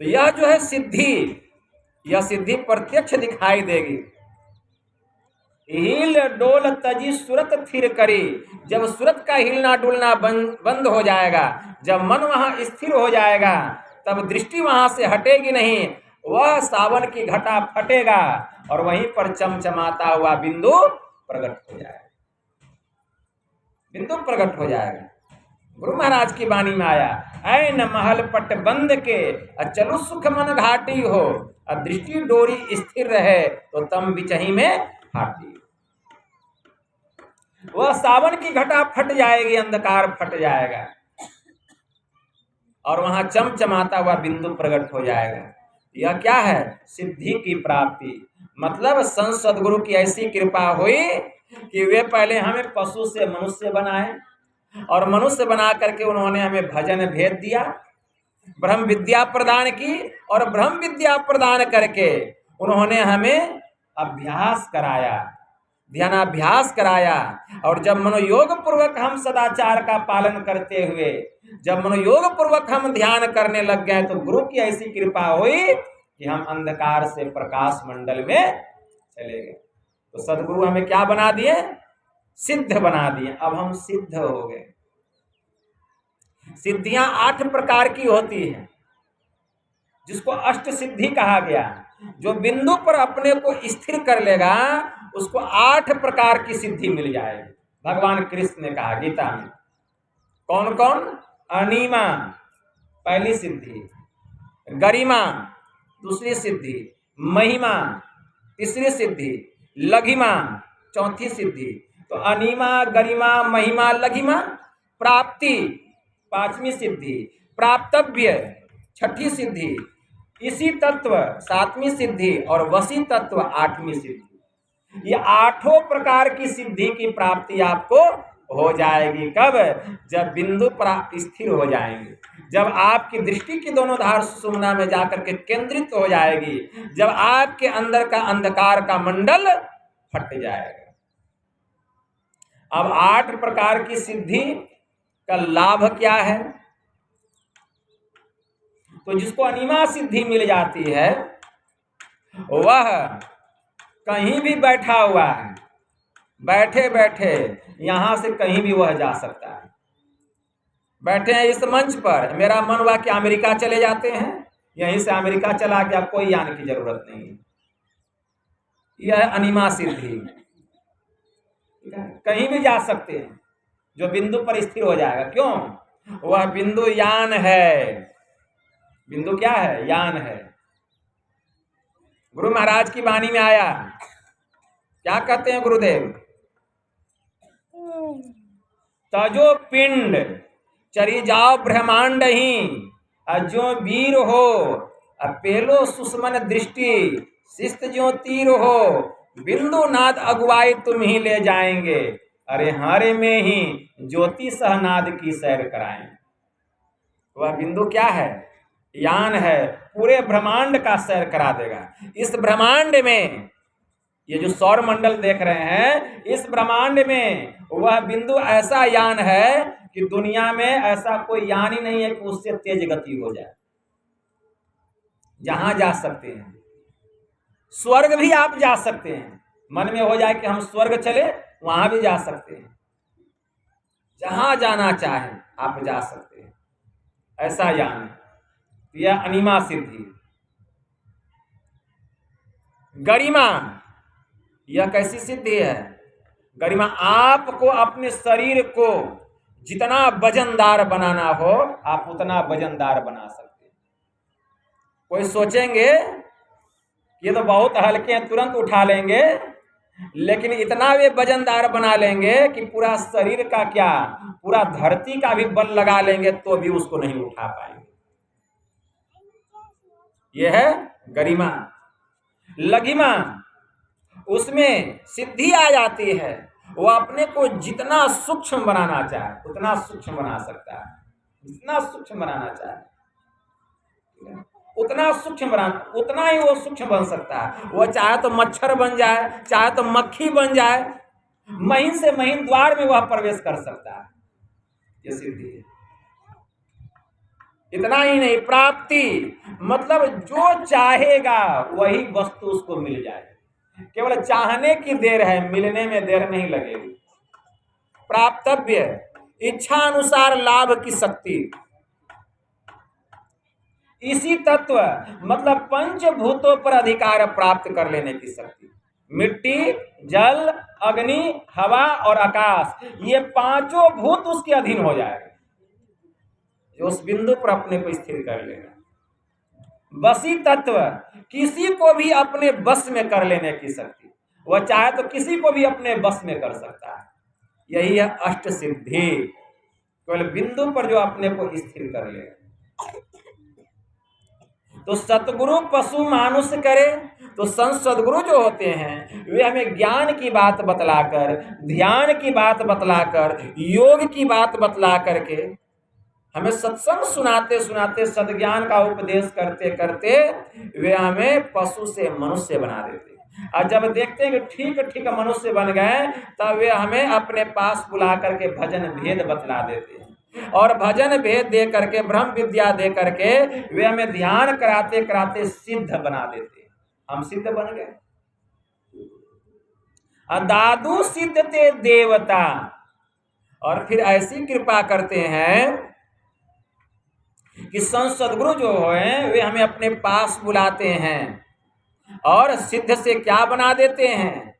तो यह जो है सिद्धि, यह सिद्धि प्रत्यक्ष दिखाई देगी। हिल डोल तजी सुरत थिर करी, जब सूरत का हिलना डुलना बंद हो जाएगा, जब मन वहां स्थिर हो जाएगा, तब दृष्टि वहां से हटेगी नहीं, वह सावन की घटा फटेगा और वहीं पर चमचमाता हुआ बिंदु प्रकट हो जाएगा, बिंदु प्रकट हो जाएगा। गुरु महाराज की वाणी में आया, ऐन महल पट बंद के चलु सुख मन घाटी हो, दृष्टि डोरी स्थिर रहे तो तम बिचही में हाटी। वह सावन की घटा फट जाएगी, अंधकार फट जाएगा और वहां चमचमाता हुआ बिंदु प्रकट हो जाएगा। यह क्या है? सिद्धि की प्राप्ति। मतलब संत सदगुरु की ऐसी कृपा हुई कि वे पहले हमें पशु से मनुष्य बनाए, और मनुष्य बना करके उन्होंने हमें भजन भेद दिया, ब्रह्म विद्या प्रदान की, और ब्रह्म विद्या प्रदान करके उन्होंने हमें अभ्यास कराया, ध्यानाभ्यास कराया। और जब मनोयोग पूर्वक हम सदाचार का पालन करते हुए, जब मनोयोग पूर्वक हम ध्यान करने लग गए, तो गुरु की ऐसी कृपा हुई कि हम अंधकार से प्रकाश मंडल में चले गए। तो सदगुरु हमें क्या बना दिए? सिद्ध बना दिए। अब हम सिद्ध हो गए। सिद्धियां 8 प्रकार की होती हैं, जिसको अष्ट सिद्धि कहा गया। जो बिंदु पर अपने को स्थिर कर लेगा, उसको 8 प्रकार की सिद्धि मिल जाएगी। भगवान कृष्ण ने कहा गीता में, कौन कौन? अनिमा पहली सिद्धि, गरिमा दूसरी सिद्धि, महिमा तीसरी सिद्धि, लघिमा चौथी सिद्धि। तो अनिमा, गरिमा, महिमा, लघिमा, प्राप्ति पांचवी सिद्धि, प्राप्तव्य छठी सिद्धि, इसी तत्व सातवीं सिद्धि और वसी तत्व आठवीं सिद्धि। ये आठों प्रकार की सिद्धि की प्राप्ति आपको हो जाएगी। कब? जब बिंदु पर स्थिर हो जाएंगे, जब आपकी दृष्टि की दोनों धार सुषुम्ना में जाकर के केंद्रित हो जाएगी, जब आपके अंदर का अंधकार का मंडल फट जाएगा। अब 8 प्रकार की सिद्धि का लाभ क्या है? तो जिसको अनिमा सिद्धि मिल जाती है वह कहीं भी बैठा हुआ है, बैठे बैठे यहां से कहीं भी वह जा सकता है। बैठे हैं इस मंच पर, मेरा मन हुआ कि अमेरिका चले जाते हैं, यहीं से अमेरिका चला गया, कोई आने की जरूरत नहीं। यह है अनिमा सिद्धि। कहीं भी जा सकते हैं, जो बिंदु पर स्थिर हो जाएगा। क्यों? वह बिंदु यान है। बिंदु क्या है? यान है। गुरु महाराज की वाणी में आया, क्या कहते हैं गुरुदेव? तजो पिंड चरी जाओ ब्रह्मांड ही, अजो वीर हो अपेलो सुषमन दृष्टि, शिस्त जो तीर हो बिंदु नाद अगुवाई तुम ही ले जाएंगे, अरे हारे में ही ज्योति सहनाद की सैर कराएं। वह बिंदु क्या है? यान है, पूरे ब्रह्मांड का सैर करा देगा। इस ब्रह्मांड में ये जो सौर मंडल देख रहे हैं, इस ब्रह्मांड में वह बिंदु ऐसा यान है कि दुनिया में ऐसा कोई यान ही नहीं है कि उससे तेज गति हो जाए। जहां जा सकते हैं, स्वर्ग भी आप जा सकते हैं। मन में हो जाए कि हम स्वर्ग चले, वहां भी जा सकते हैं। जहां जाना चाहे आप जा सकते हैं, ऐसा यान है। यह अनिमा सिद्धि। गरिमा, यह कैसी सिद्धि है? गरिमा, आपको अपने शरीर को जितना वजनदार बनाना हो आप उतना वजनदार बना सकते हैं। कोई सोचेंगे ये तो बहुत हल्के हैं, तुरंत उठा लेंगे, लेकिन इतना वे वजनदार बना लेंगे कि पूरा शरीर का क्या, पूरा धरती का भी बल लगा लेंगे तो भी उसको नहीं उठा पाएंगे। यह है गरिमा। लघिमा, उसमें सिद्धि आ जाती है, वो अपने को जितना सूक्ष्म बनाना चाहे उतना सूक्ष्म बना सकता है। जितना सूक्ष्म बनाना चाहे उतना सूक्ष्म बनाना, उतना ही वो सूक्ष्म बन सकता है। वो चाहे तो मच्छर बन जाए, चाहे तो मक्खी बन जाए, महीन से महीन द्वार में वह प्रवेश कर सकता है। ये सिद्धि है। इतना ही नहीं, प्राप्ति मतलब जो चाहेगा वही वस्तु उसको मिल जाए। केवल चाहने की देर है, मिलने में देर नहीं लगेगी। प्राप्तव्य, इच्छा अनुसार लाभ की शक्ति। इसी तत्व मतलब पंचभूतों पर अधिकार प्राप्त कर लेने की शक्ति। मिट्टी, जल, अग्नि, हवा और आकाश, ये पांचों भूत उसके अधीन हो जाएगा, जो उस बिंदु पर अपने को स्थिर कर लेगा। बसी तत्व, किसी को भी अपने बस में कर लेने की शक्ति। वह चाहे तो किसी को भी अपने बस में कर सकता है। यही है अष्ट सिद्धि, केवल बिंदु पर जो अपने को स्थिर कर लेगा। तो सतगुरु पशु मानुष करे, तो संत सदगुरु जो होते हैं वे हमें ज्ञान की बात बतलाकर, ध्यान की बात बतलाकर, योग की बात बतला करके हमें सत्संग सुनाते सुनाते, सद्ज्ञान का उपदेश करते करते वे हमें पशु से मनुष्य बना देते हैं। और जब देखते हैं कि ठीक ठीक मनुष्य बन गए, तब वे हमें अपने पास बुला करके भजन भेद बतला देते हैं। और भजन भेद दे करके, ब्रह्म विद्या दे करके वे हमें ध्यान कराते कराते सिद्ध बना देते हैं। हम सिद्ध बन गए। दादू सिद्ध ते देवता, और फिर ऐसी कृपा करते हैं कि संत सदगुरु जो हैं वे हमें अपने पास बुलाते हैं और सिद्ध से क्या बना देते हैं?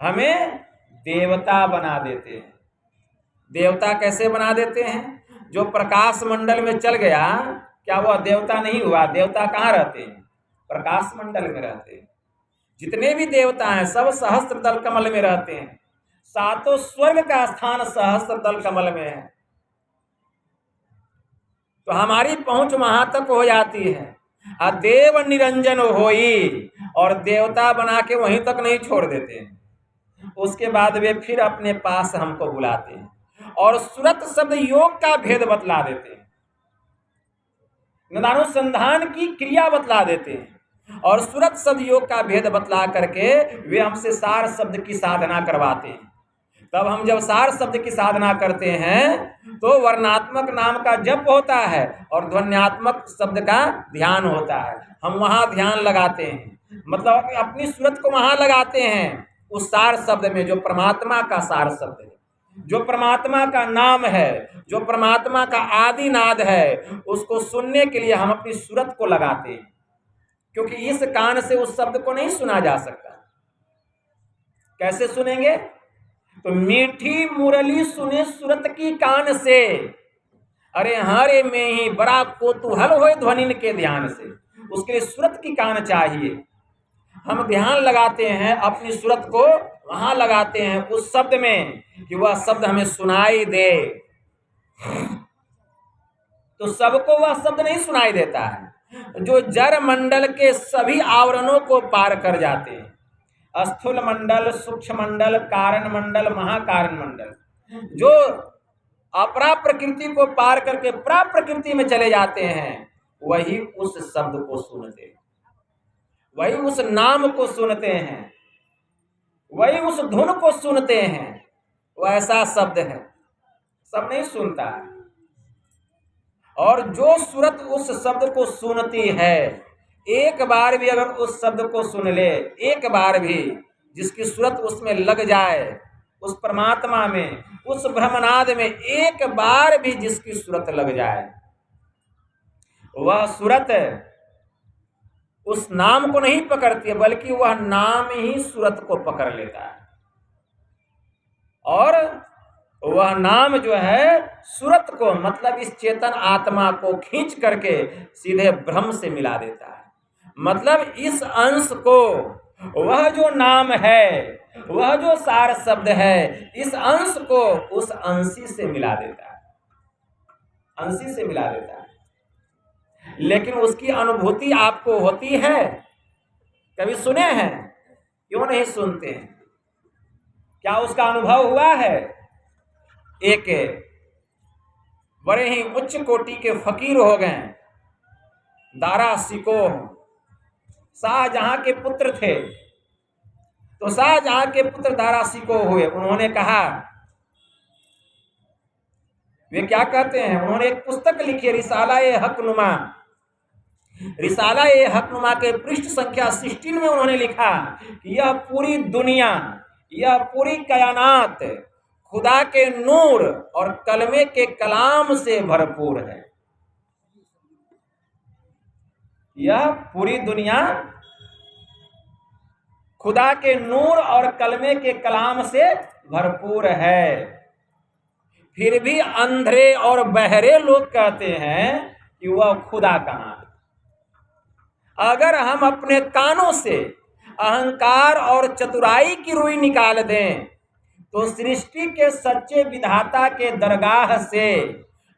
हमें देवता बना देते हैं। देवता कैसे बना देते हैं? जो प्रकाश मंडल में चल गया, क्या वह देवता नहीं हुआ? देवता कहाँ रहते हैं? प्रकाश मंडल में रहते हैं। जितने भी देवता हैं सब सहस्त्र दल कमल में रहते हैं। सातों स्वर्ग का स्थान सहस्त्र दल कमल में है। तो हमारी पहुंच वहां तक हो जाती है। देव निरंजन होई, और देवता बना के वहीं तक नहीं छोड़ देते हैं, उसके बाद वे फिर अपने पास हमको बुलाते हैं और सुरत शब्द योग का भेद बतला देते हैं, निदानुसंधान की क्रिया बतला देते हैं, और सुरत शब्द योग का भेद बतला करके वे हमसे सार शब्द की साधना करवाते हैं। तब हम जब सार शब्द की साधना करते हैं तो वर्णात्मक नाम का जप होता है और ध्वन्यात्मक शब्द का ध्यान होता है। हम वहाँ ध्यान लगाते हैं, मतलब अपनी सूरत को वहाँ लगाते हैं उस सार शब्द में, जो परमात्मा का सार शब्द है, जो परमात्मा का नाम है, जो परमात्मा का आदि नाद है, उसको सुनने के लिए हम अपनी सूरत को लगाते हैं, क्योंकि इस कान से उस शब्द को नहीं सुना जा सकता। कैसे सुनेंगे? तो मीठी मुरली सुने सुरत की कान से, अरे हरे में ही बड़ा कोतूहल होए ध्वनि के ध्यान से, उसके लिए सुरत की कान चाहिए। हम ध्यान लगाते हैं, अपनी सुरत को वहां लगाते हैं उस शब्द में कि वह शब्द हमें सुनाई दे। तो सबको वह शब्द नहीं सुनाई देता है जो जड़ मंडल के सभी आवरणों को पार कर जाते हैं, स्थूल मंडल, सूक्ष्म मंडल, कारण मंडल, महाकारण मंडल, जो अपरा प्रकृति को पार करके प्रा प्रकृति में चले जाते हैं, वही उस शब्द को सुनते हैं, वही उस नाम को सुनते हैं, वही उस धुन को सुनते हैं। वह ऐसा शब्द है, सब नहीं सुनता है। और जो सूरत उस शब्द को सुनती है, एक बार भी अगर उस शब्द को सुन ले, एक बार भी जिसकी सूरत उसमें लग जाए, उस परमात्मा में, उस ब्रह्मनाद में एक बार भी जिसकी सूरत लग जाए, वह सूरत उस नाम को नहीं पकड़ती है, बल्कि वह नाम ही सूरत को पकड़ लेता है। और वह नाम जो है सूरत को, मतलब इस चेतन आत्मा को खींच करके सीधे ब्रह्म से मिला देता है। मतलब इस अंश को, वह जो नाम है, वह जो सार शब्द है, इस अंश को उस अंशी से मिला देता है, अंशी से मिला देता है। लेकिन उसकी अनुभूति आपको होती है? कभी सुने हैं? क्यों नहीं सुनते हैं? क्या उसका अनुभव हुआ है? एक बड़े ही उच्च कोटि के फकीर हो गए, दारा सिकोह, शाहजहां के पुत्र थे। तो शाहजहां के पुत्र दारा सिकोह हुए। उन्होंने कहा, वे क्या कहते हैं, उन्होंने एक पुस्तक लिखी, रिसाला-ए-हकनुमा। रिसाला-ए-हकनुमा के पृष्ठ संख्या 16 में उन्होंने लिखा कि यह पूरी दुनिया, यह पूरी कायनात खुदा के नूर और कलमे के कलाम से भरपूर है। यह पूरी दुनिया खुदा के नूर और कलमे के कलाम से भरपूर है। फिर भी अंधे और बहरे लोग कहते हैं कि वह खुदा कहाँ है। अगर हम अपने कानों से अहंकार और चतुराई की रुई निकाल दें तो सृष्टि के सच्चे विधाता के दरगाह से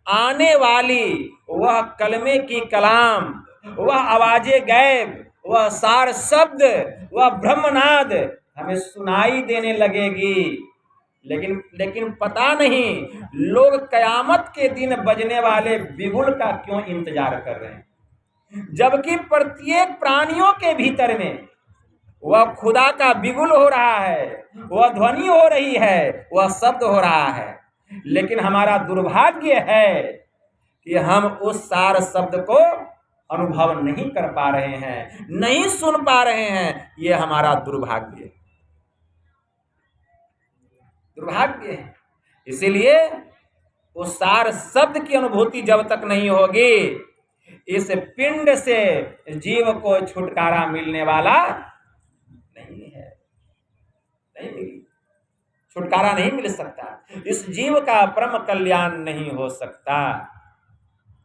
आने वाली वह कलमे की कलाम, वह आवाज़े गैब, वह सार शब्द, वह ब्रह्मनाद हमें सुनाई देने लगेगी। लेकिन पता नहीं लोग कयामत के दिन बजने वाले बिगुल का क्यों इंतजार कर रहे हैं, जबकि प्रत्येक प्राणियों के भीतर में वह खुदा का बिगुल हो रहा है, वह ध्वनि हो रही है, वह शब्द हो रहा है। लेकिन हमारा दुर्भाग्य है कि हम उस सार शब्द को अनुभव नहीं कर पा रहे हैं, नहीं सुन पा रहे हैं। ये हमारा दुर्भाग्य है, दुर्भाग्य है। इसीलिए उस सार शब्द की अनुभूति जब तक नहीं होगी, इस पिंड से जीव को छुटकारा मिलने वाला नहीं है, नहीं मिली, छुटकारा नहीं मिल सकता, इस जीव का परम कल्याण नहीं हो सकता।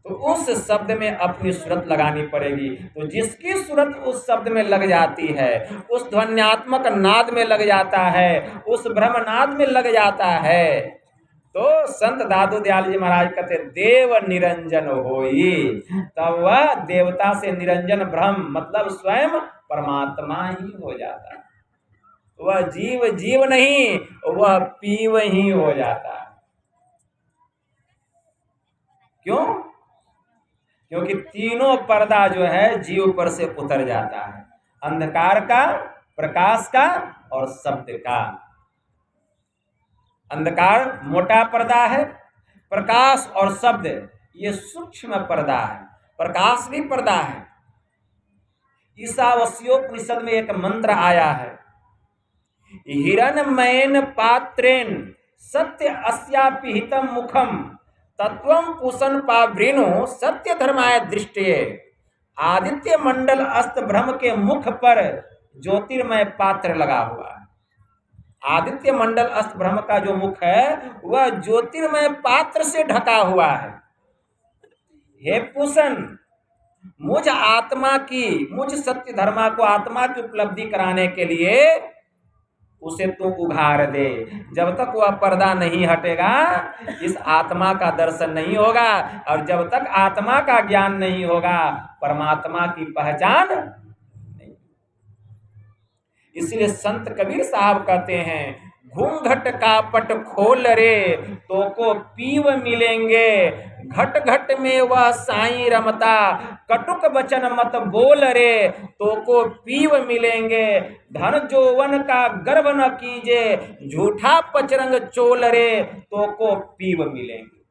तो उस शब्द में अपनी सूरत लगानी पड़ेगी। तो जिसकी सूरत उस शब्द में लग जाती है, उस ध्वन्यात्मक नाद में लग जाता है, उस ब्रह्मनाद में लग जाता है, तो संत दादू दयाल जी महाराज कहते देव निरंजन होई, तब वह देवता से निरंजन ब्रह्म मतलब स्वयं परमात्मा ही हो जाता है। वह जीव जीव नहीं, वह पीव ही हो जाता है। क्यों? क्योंकि तीनों पर्दा जो है जीव पर से उतर जाता है, अंधकार का, प्रकाश का और शब्द का। अंधकार मोटा पर्दा है, प्रकाश और शब्द ये सूक्ष्म पर्दा है, प्रकाश भी पर्दा है। ईशावास्योपनिषद में एक मंत्र आया है, हिरण्मयेन पात्रेण सत्य अस्यापिहितम मुखम तत्वं पुषन् पावृणु सत्य धर्माय दृष्टये। आदित्य मंडल अस्त ब्रह्म के मुख पर ज्योतिर्मय पात्र लगा हुआ है। आदित्य मंडल अस्त ब्रह्म का जो मुख है वह ज्योतिर्मय पात्र से ढका हुआ है। हे पुषन, मुझ आत्मा की, मुझ सत्य धर्मा को आत्मा की उपलब्धि कराने के लिए उसे तू उघार दे। जब तक वह पर्दा नहीं हटेगा इस आत्मा का दर्शन नहीं होगा, और जब तक आत्मा का ज्ञान नहीं होगा परमात्मा की पहचान नहीं। इसलिए संत कबीर साहब कहते हैं, घूंघट का पट खोल रे तो को पीव मिलेंगे, घट घट में वह साईं रमता, कटुक वचन मत बोल रे तो को पीव मिलेंगे। धन जोवन का गर्व न कीजे, झूठा पचरंग चोल रे तो को पीव मिलेंगे।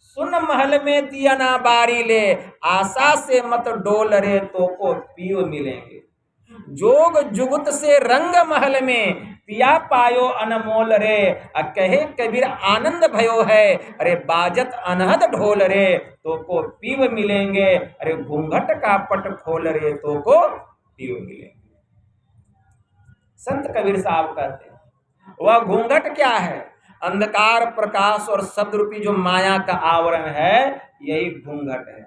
सुन महल में दिया ना बारी ले, आशा से मत डोल रे तो को पीव मिलेंगे। जोग जुगत से रंग महल में पिया पायो अनमोल रे, कहे कबीर आनंद भयो है, अरे बाजत अनहद ढोल रे तो को पीव मिलेंगे। अरे घूंघट का पट खोल रे तो को पीव मिलेंगे। संत कबीर साहब कहते हैं वह घूंघट क्या है? अंधकार, प्रकाश और शब्द रूपी जो माया का आवरण है यही घूंघट है।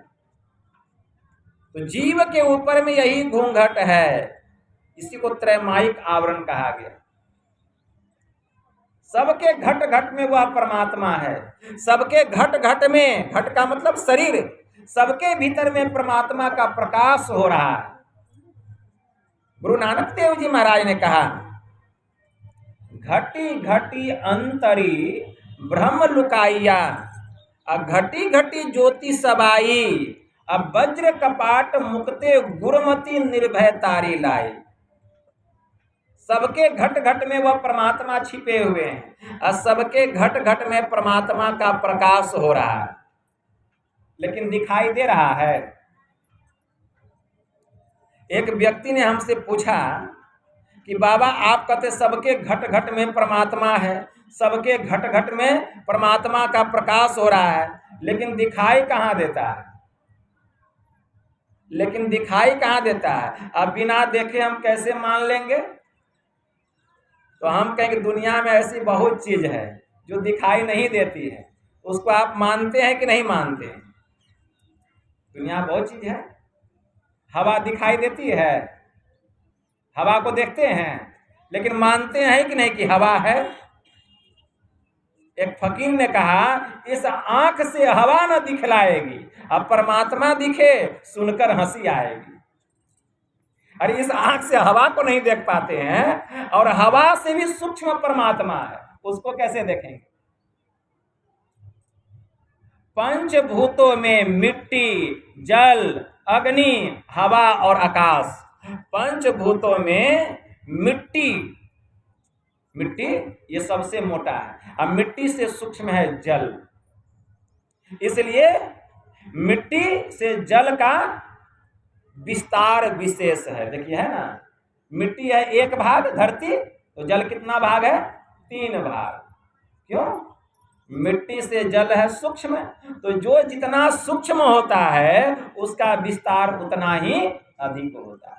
तो जीव के ऊपर में यही घूंघट है, इसी को त्रैमायिक आवरण कहा गया। सबके घट घट में वह परमात्मा है, सबके घट घट में, घट का मतलब शरीर, सबके भीतर में परमात्मा का प्रकाश हो रहा है। गुरु नानक देव जी महाराज ने कहा, घटी घटी अंतरी ब्रह्म लुकाइया, घटी घटी ज्योति सबाई, अब वज्र कपाट मुक्ते गुरमति निर्भय तारी लाई। सबके घट घट में वह परमात्मा छिपे हुए हैं और सबके घट घट में परमात्मा का प्रकाश हो रहा है, लेकिन दिखाई दे रहा है। एक व्यक्ति ने हमसे पूछा कि बाबा आप कहते सबके घट घट में परमात्मा है, सबके घट घट में परमात्मा का प्रकाश हो रहा है, लेकिन दिखाई कहाँ देता है? लेकिन दिखाई कहाँ देता है? अब बिना देखे हम कैसे मान लेंगे? तो हम कहेंगे दुनिया में ऐसी बहुत चीज है जो दिखाई नहीं देती है, उसको आप मानते हैं कि नहीं मानते हैं? दुनिया बहुत चीज है। हवा दिखाई देती है, हवा को देखते हैं, लेकिन मानते हैं कि नहीं कि हवा है? एक फकीर ने कहा इस आंख से हवा न दिखलाएगी, अब परमात्मा दिखे सुनकर हंसी आएगी। अरे इस आंख से हवा को नहीं देख पाते हैं, और हवा से भी सूक्ष्म परमात्मा है, उसको कैसे देखेंगे? पंचभूतों में मिट्टी, जल, अग्नि, हवा और आकाश। पंचभूतों में मिट्टी, मिट्टी ये सबसे मोटा है, अब मिट्टी से सूक्ष्म है जल, इसलिए मिट्टी से जल का विस्तार विशेष है। देखिए है ना, मिट्टी है एक भाग धरती, तो जल कितना भाग है? 3 भाग। क्यों? मिट्टी से जल है सूक्ष्म, तो जो जितना सूक्ष्म होता है उसका विस्तार उतना ही अधिक होता है।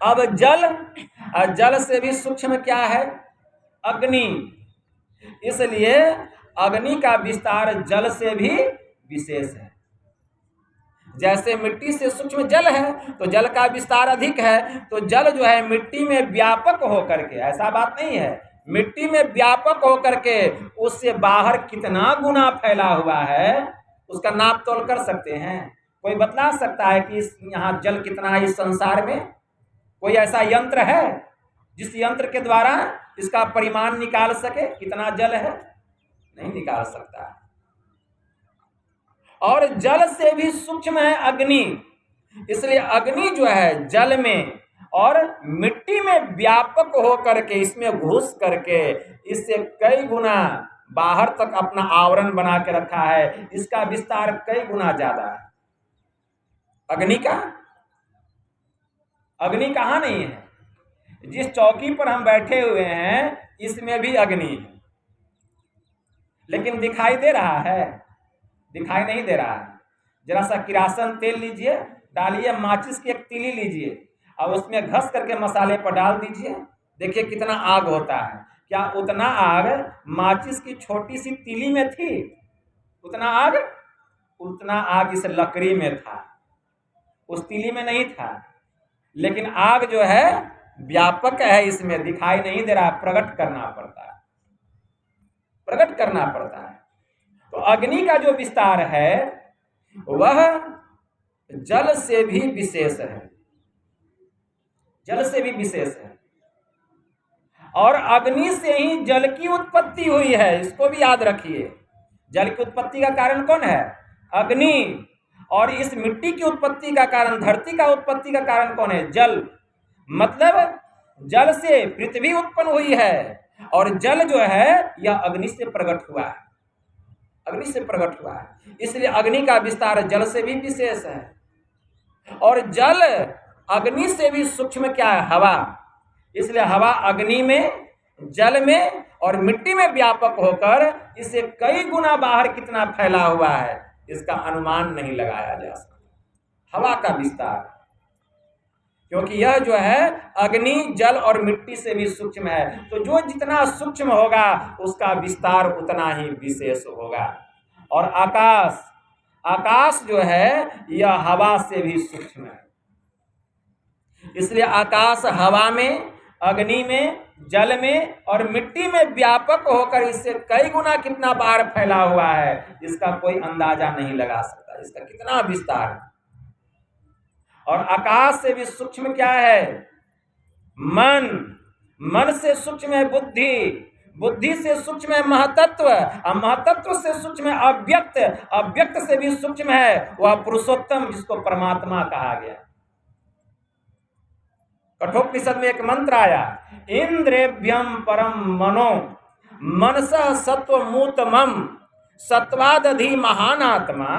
अब जल, जल से भी सूक्ष्म क्या है? अग्नि, इसलिए अग्नि का विस्तार जल से भी विशेष है। जैसे मिट्टी से सूक्ष्म जल है तो जल का विस्तार अधिक है, तो जल जो है मिट्टी में व्यापक होकर के, ऐसा बात नहीं है, मिट्टी में व्यापक होकर के उससे बाहर कितना गुना फैला हुआ है, उसका नाप तोल कर सकते हैं? कोई बतला सकता है कि यहाँ जल कितना है इस संसार में? कोई ऐसा यंत्र है जिस यंत्र के द्वारा इसका परिमाण निकाल सके कितना जल है? नहीं निकाल सकता। और जल से भी सूक्ष्म है अग्नि, इसलिए अग्नि जो है जल में और मिट्टी में व्यापक हो करके इसमें घुस करके इससे कई गुना बाहर तक अपना आवरण बना के रखा है। इसका विस्तार कई गुना ज्यादा है अग्नि का। अग्नि कहाँ नहीं है? जिस चौकी पर हम बैठे हुए हैं इसमें भी अग्नि है, लेकिन दिखाई दे रहा है? दिखाई नहीं दे रहा है। जरा सा किरासन तेल लीजिए, डालिए, माचिस की एक तीली लीजिए और उसमें घस करके मसाले पर डाल दीजिए, देखिए कितना आग होता है। क्या उतना आग माचिस की छोटी सी तीली में थी? उतना आग इस लकड़ी में था, उस तीली में नहीं था। लेकिन आग जो है व्यापक है, इसमें दिखाई नहीं दे रहा, प्रकट करना पड़ता है, प्रकट करना पड़ता है। तो अग्नि का जो विस्तार है वह जल से भी विशेष है, जल से भी विशेष है। और अग्नि से ही जल की उत्पत्ति हुई है, इसको भी याद रखिए। जल की उत्पत्ति का कारण कौन है? अग्नि। और इस मिट्टी की उत्पत्ति का कारण, धरती का उत्पत्ति का कारण कौन है? जल। मतलब जल से पृथ्वी उत्पन्न हुई है और जल जो है यह अग्नि से प्रकट हुआ है, अग्नि से प्रकट हुआ है। इसलिए अग्नि का विस्तार जल से भी विशेष है। और जल अग्नि से भी सूक्ष्म क्या है? हवा। इसलिए हवा अग्नि में, जल में और मिट्टी में व्यापक होकर इससे कई गुना बाहर कितना फैला हुआ है इसका अनुमान नहीं लगाया जा सकता, हवा का विस्तार। क्योंकि यह जो है अग्नि, जल और मिट्टी से भी सूक्ष्म है। तो जो जितना सूक्ष्म होगा उसका विस्तार उतना ही विशेष होगा। और आकाश, आकाश जो है यह हवा से भी सूक्ष्म है। इसलिए आकाश हवा में, अग्नि में, जल में और मिट्टी में व्यापक होकर इससे कई गुना कितना बाहर फैला हुआ है इसका कोई अंदाजा नहीं लगा सकता, इसका कितना विस्तार है। और आकाश से भी सूक्ष्म क्या है? मन। मन से सूक्ष्म है बुद्धि, बुद्धि से सूक्ष्म है महतत्व, और महतत्व से सूक्ष्म है अव्यक्त, अव्यक्त से भी सूक्ष्म है वह पुरुषोत्तम जिसको परमात्मा कहा गया। कठोपनिषद में एक मंत्र आया, इंद्रेभ्यम परम मनो मनसः सत्वमूतमम सत्वादधि महानात्मा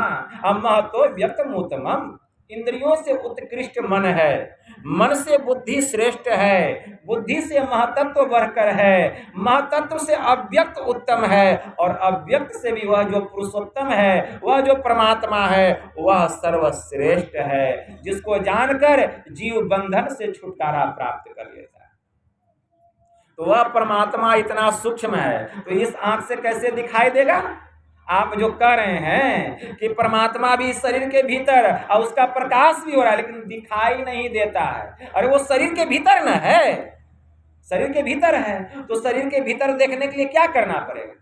महतो व्यक्तमूतमम। इंद्रियों से उत्कृष्ट मन है, मन से बुद्धि श्रेष्ठ है, बुद्धि से महतत्व बढ़कर है, महतत्व से अव्यक्त उत्तम है, और अव्यक्त से भी वह जो पुरुषोत्तम है, वह जो परमात्मा है, वह सर्वश्रेष्ठ है, जिसको जानकर जीव बंधन से छुटकारा प्राप्त कर लेता है। तो वह परमात्मा इतना सूक्ष्म है, तो इस आंख से कैसे दिखाई देगा? आप जो कह रहे हैं कि परमात्मा भी शरीर के भीतर और उसका प्रकाश भी हो रहा है लेकिन दिखाई नहीं देता है, अरे वो शरीर के भीतर न है, शरीर के भीतर है। तो शरीर के भीतर देखने के लिए क्या करना पड़ेगा?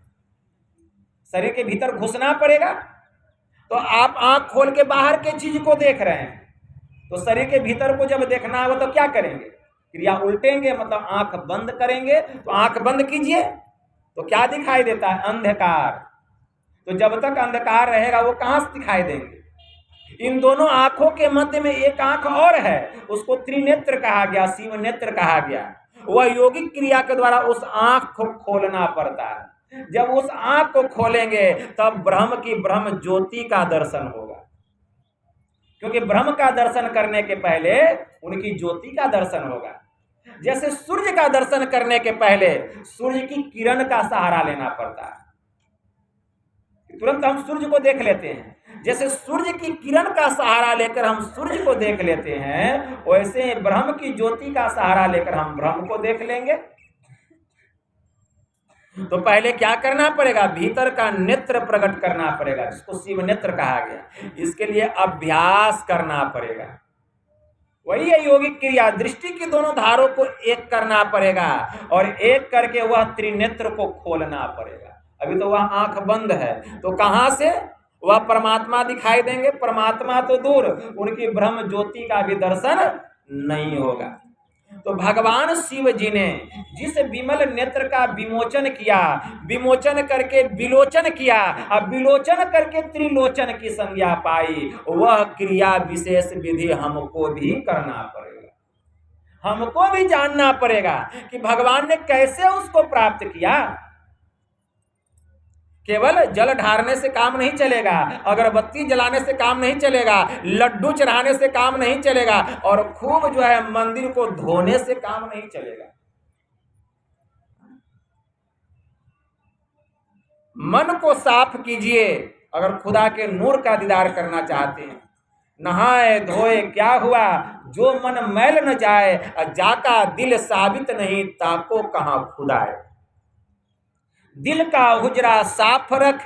शरीर के भीतर घुसना पड़ेगा। तो आप आंख खोल के बाहर के चीज को देख रहे हैं, तो शरीर के भीतर को जब देखना होगा तो क्या करेंगे? क्रिया उल्टेंगे, मतलब आंख बंद करेंगे। तो आंख बंद कीजिए तो क्या दिखाई देता है? अंधकार। तो जब तक अंधकार रहेगा वो कहां से दिखाई देंगे? इन दोनों आंखों के मध्य में एक आंख और है, उसको त्रिनेत्र कहा गया, शिव नेत्र कहा गया। वह योगिक क्रिया के द्वारा उस आंख को खोलना पड़ता है। जब उस आंख को खोलेंगे तब ब्रह्म की ब्रह्म ज्योति का दर्शन होगा, क्योंकि ब्रह्म का दर्शन करने के पहले उनकी ज्योति का दर्शन होगा। जैसे सूर्य का दर्शन करने के पहले सूर्य की किरण का सहारा लेना पड़ता है, तुरंत हम सूर्य को देख लेते हैं। जैसे सूर्य की किरण का सहारा लेकर हम सूर्य को देख लेते हैं, वैसे ब्रह्म की ज्योति का सहारा लेकर हम ब्रह्म को देख लेंगे। तो पहले क्या करना पड़ेगा? भीतर का नेत्र प्रकट करना पड़ेगा, जिसको शिव नेत्र कहा गया। इसके लिए अभ्यास करना पड़ेगा, वही है योगिक क्रिया। दृष्टि की दोनों धारों को एक करना पड़ेगा और एक करके वह त्रिनेत्र को खोलना पड़ेगा। अभी तो वह आंख बंद है, तो कहां से वह परमात्मा दिखाई देंगे? परमात्मा तो दूर, उनकी ब्रह्म ज्योति का भी दर्शन नहीं होगा। तो भगवान शिव जी ने जिस विमल नेत्र का विमोचन किया, विमोचन करके विलोचन किया, अब विलोचन करके त्रिलोचन की संज्ञा पाई, वह क्रिया विशेष विधि हमको भी करना पड़ेगा। हमको भी जानना पड़ेगा कि भगवान ने कैसे उसको प्राप्त किया। केवल जल ढारने से काम नहीं चलेगा, अगरबत्ती जलाने से काम नहीं चलेगा, लड्डू चढ़ाने से काम नहीं चलेगा, और खूब जो है मंदिर को धोने से काम नहीं चलेगा। मन को साफ कीजिए अगर खुदा के नूर का दीदार करना चाहते हैं। नहाए धोए क्या हुआ, जो मन मैल न जाए, जाका दिल साबित नहीं, ताको कहां खुदाए। दिल का हुजरा साफ रख,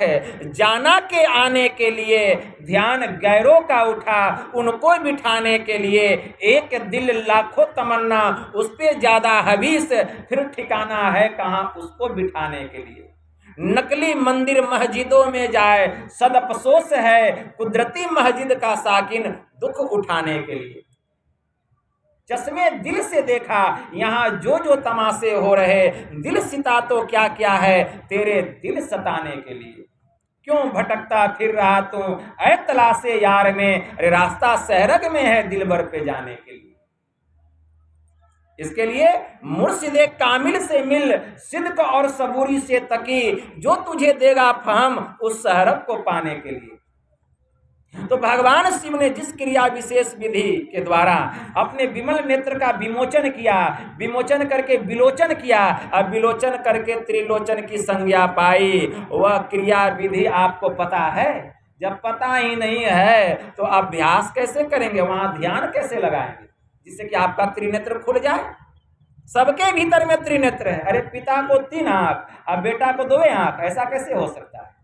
जाना के आने के लिए, ध्यान गैरों का उठा, उनको बिठाने के लिए। एक दिल लाखों तमन्ना, उस पे ज्यादा हवीस, फिर ठिकाना है कहाँ उसको बिठाने के लिए। नकली मंदिर मस्जिदों में जाए, सद अफसोस है, कुदरती मस्जिद का साकिन दुख उठाने के लिए। चश्मे दिल से देखा, यहाँ जो जो तमाशे हो रहे, दिल सिता तो क्या क्या है, तेरे दिल सताने के लिए। क्यों भटकता फिर रहा तू ऐ तलाशे यार में, अरे रास्ता सहरग में है दिलबर पे जाने के लिए। इसके लिए मुर्शिदे कामिल से मिल, सिद्क और सबूरी से तकी, जो तुझे देगा फहम उस सहरग को पाने के लिए। तो भगवान शिव ने जिस क्रिया विशेष विधि के द्वारा अपने विमल नेत्र का विमोचन किया, विमोचन करके विलोचन किया, अब विलोचन करके त्रिलोचन की संज्ञा पाई, वह क्रिया विधि आपको पता है? जब पता ही नहीं है तो अभ्यास कैसे करेंगे, वहां ध्यान कैसे लगाएंगे जिससे कि आपका त्रिनेत्र खुल जाए? सबके भीतर में त्रिनेत्र है। अरे पिता को 3 आंख अब बेटा को 2 आंख, ऐसा कैसे हो सकता है?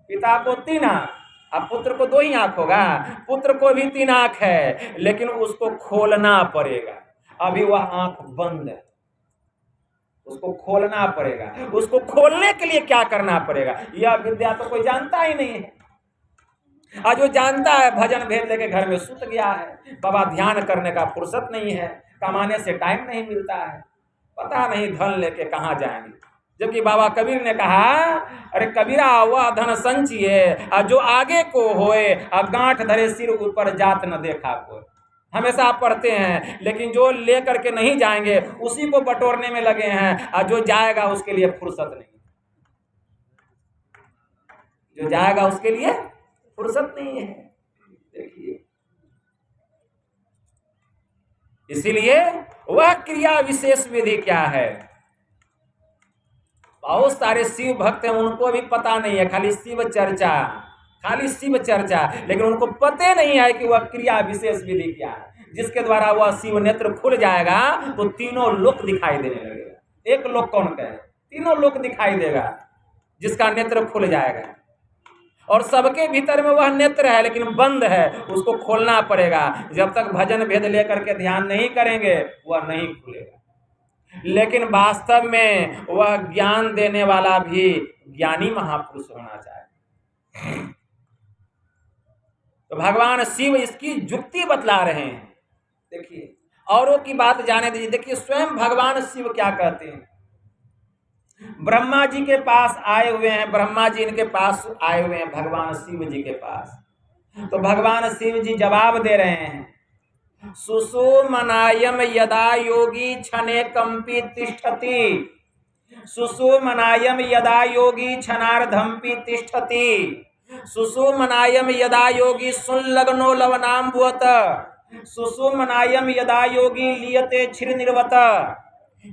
पिता को 3 आंख, अब पुत्र को 2 ही आंख होगा? पुत्र को भी 3 आंख है, लेकिन उसको खोलना पड़ेगा। अभी वह आंख बंद है, उसको खोलना पड़ेगा। उसको खोलने के लिए क्या करना पड़ेगा? यह विद्या तो कोई जानता ही नहीं है। आज जो जानता है भजन भेद लेके घर में सुत गया है। बाबा ध्यान करने का फुर्सत नहीं है, कमाने से टाइम नहीं मिलता है, पता नहीं धन लेके कहाँ जाएंगे। जबकि बाबा कबीर ने कहा, अरे कबीरा वह धन संचिए जो आगे को होए, गांठ धरे सिर ऊपर जात न देखा कोई। हमेशा आप पढ़ते हैं, लेकिन जो ले करके नहीं जाएंगे उसी को बटोरने में लगे हैं, और जो जाएगा उसके लिए फुर्सत नहीं, जो जाएगा उसके लिए फुर्सत नहीं है। देखिए, इसीलिए वह क्रिया विशेष विधि क्या है? बहुत सारे शिव भक्त हैं, उनको भी पता नहीं है, खाली शिव चर्चा, खाली शिव चर्चा, लेकिन उनको पता नहीं है कि वह क्रिया विशेष विधि क्या है जिसके द्वारा वह शिव नेत्र खुल जाएगा तो तीनों लोक दिखाई देने लगेगा। एक लोक कौन कहे? तीनों लोक दिखाई देगा जिसका नेत्र खुल जाएगा। और सबके भीतर में वह नेत्र है लेकिन बंद है, उसको खोलना पड़ेगा। जब तक भजन भेद लेकर के ध्यान नहीं करेंगे वह नहीं खुलेगा। लेकिन वास्तव में वह ज्ञान देने वाला भी ज्ञानी महापुरुष होना चाहिए। तो भगवान शिव इसकी युक्ति बतला रहे हैं। देखिए, औरों की बात जाने दीजिए। देखिए स्वयं भगवान शिव क्या कहते हैं। ब्रह्मा जी के पास आए हुए हैं, ब्रह्मा जी इनके पास आए हुए हैं भगवान शिव जी के पास। तो भगवान शिव जी जवाब दे रहे हैं, सुषुम्नायम यदा योगी क्षणे कंपी तिष्ठति, सुषुम्नायम यदा योगी क्षणार्धम्पि तिष्ठति, सुषुम्नायम यदा योगी सुलग्नो लवनाम्बुवत, सुषुम्नायम यदा योगी लीयते क्षीरनिर्वत,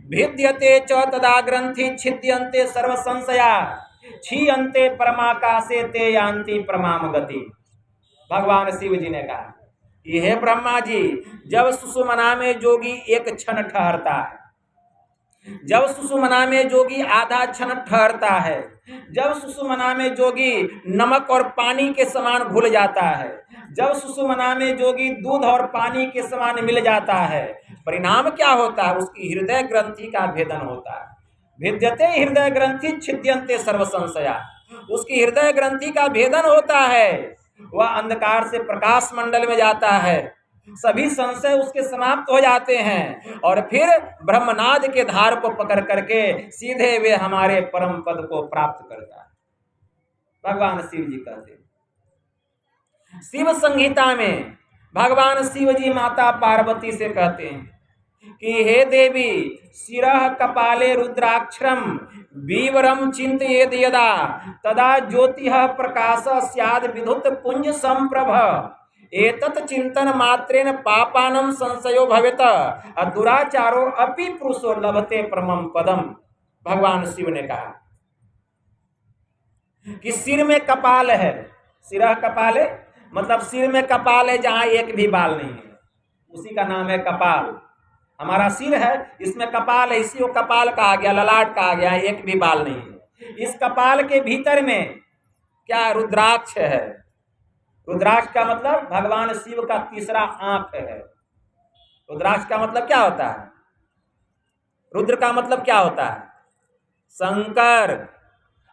भिद्यते च तदा ग्रंथि छिद्यन्ते सर्व संशया, क्षीयन्ते परमाकाशे ते यान्ति परमाम गति। भगवान शिव जी ने कहा, यह ब्रह्मा जी, जब सुषुम्ना में जोगी एक क्षण ठहरता है, जब सुषुम्ना में जोगी आधा क्षण ठहरता है, जब सुषुम्ना में जोगी नमक और पानी के समान घुल जाता है, जब सुषुम्ना में जोगी दूध और पानी के समान मिल जाता है, परिणाम क्या होता है? उसकी हृदय ग्रंथि का भेदन होता है। भेद्यते हृदय ग्रंथि छिद्यन्ते सर्व संशया। उसकी हृदय ग्रंथि का भेदन होता है, वह अंधकार से प्रकाश मंडल में जाता है, सभी संशय उसके समाप्त हो जाते हैं और फिर ब्रह्मनाद के धार को पकड़ करके सीधे वे हमारे परम पद को प्राप्त करता है। भगवान शिव जी कहते हैं, शिव संहिता में भगवान शिव जी माता पार्वती से कहते हैं कि हे देवी, शिरः कपाले रुद्राक्षरम बीवरम चिंतयेद यदा तदा ज्योतिः प्रकाशः स्याद् विद्युत पुंज संप्रभ एतत् चिंतन मात्रेण पापानं संशयो भवेत दुराचारो अपि पुरुषो लभते परमं पदम। भगवान शिव ने कहा कि सिर में कपाल है, सिरः कपाले मतलब सिर में कपाल है जहां एक भी बाल नहीं है, उसी का नाम है कपाल। हमारा सिर है, इसमें कपाल है, इसी को कपाल कहा गया, ललाट कहा गया, एक भी बाल नहीं है। इस कपाल के भीतर में क्या? रुद्राक्ष है। रुद्राक्ष का मतलब भगवान शिव का तीसरा आंख है। रुद्राक्ष का मतलब क्या होता है? रुद्र का मतलब क्या होता है? शंकर।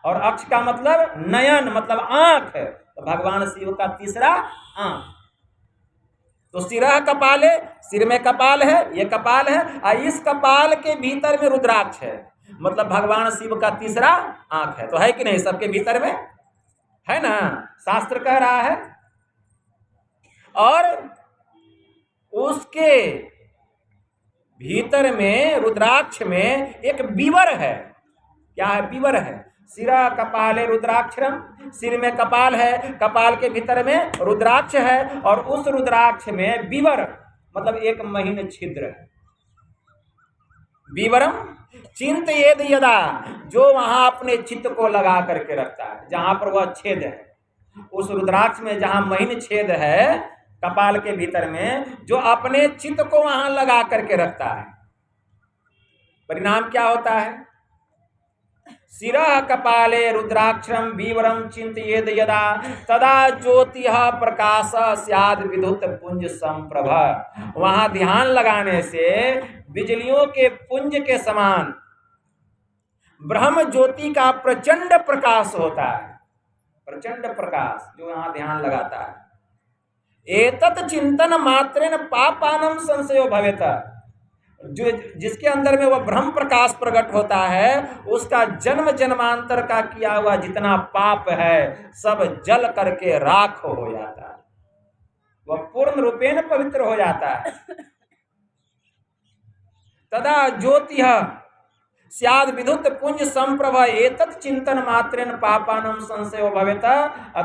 और अक्ष का मतलब नयन, मतलब आंख है। तो भगवान शिव का तीसरा आंख। तो सिरः कपाले, सिर में कपाल है, ये कपाल है, और इस कपाल के भीतर में रुद्राक्ष है, मतलब भगवान शिव का तीसरा आंख है। तो है कि नहीं? सबके भीतर में है ना, शास्त्र कह रहा है। और उसके भीतर में रुद्राक्ष में एक बीवर है। क्या है? बीवर है। सिरा कपाले रुद्राक्षरम, सिर में कपाल है, कपाल के भीतर में रुद्राक्ष है, और उस रुद्राक्ष में बीवर मतलब एक महीन छिद्र है। बीवरम चिंतयेद यदा, जो वहां अपने चित्त को लगा करके रखता है, जहां पर वह छेद है, उस रुद्राक्ष में जहां महीन छेद है कपाल के भीतर में, जो अपने चित्त को वहां लगा करके रखता है, परिणाम क्या होता है? सिरः कपाले रुद्राक्षरम बीवरम चिंतयेद यदा तदा ज्योतिः प्रकाशः स्याद् विद्युत पुंज संप्रभ। वहां ध्यान लगाने से बिजलियों के पुंज के समान ब्रह्म ज्योति का प्रचंड प्रकाश होता है, प्रचंड प्रकाश जो वहां ध्यान लगाता है। एतत् चिंतन मात्रेण पापानं संशयो भवेत, जो जिसके अंदर में वह ब्रह्म प्रकाश प्रकट होता है, उसका जन्म जन्मांतर का किया हुआ जितना पाप है सब जल करके राख हो जाता है, वह पूर्ण रूपेण पवित्र हो जाता है। तदा ज्योतिः स्याद् विद्युत पुंज संप्रभ एतत् चिंतन मात्रेण पापानं संशयो भवेत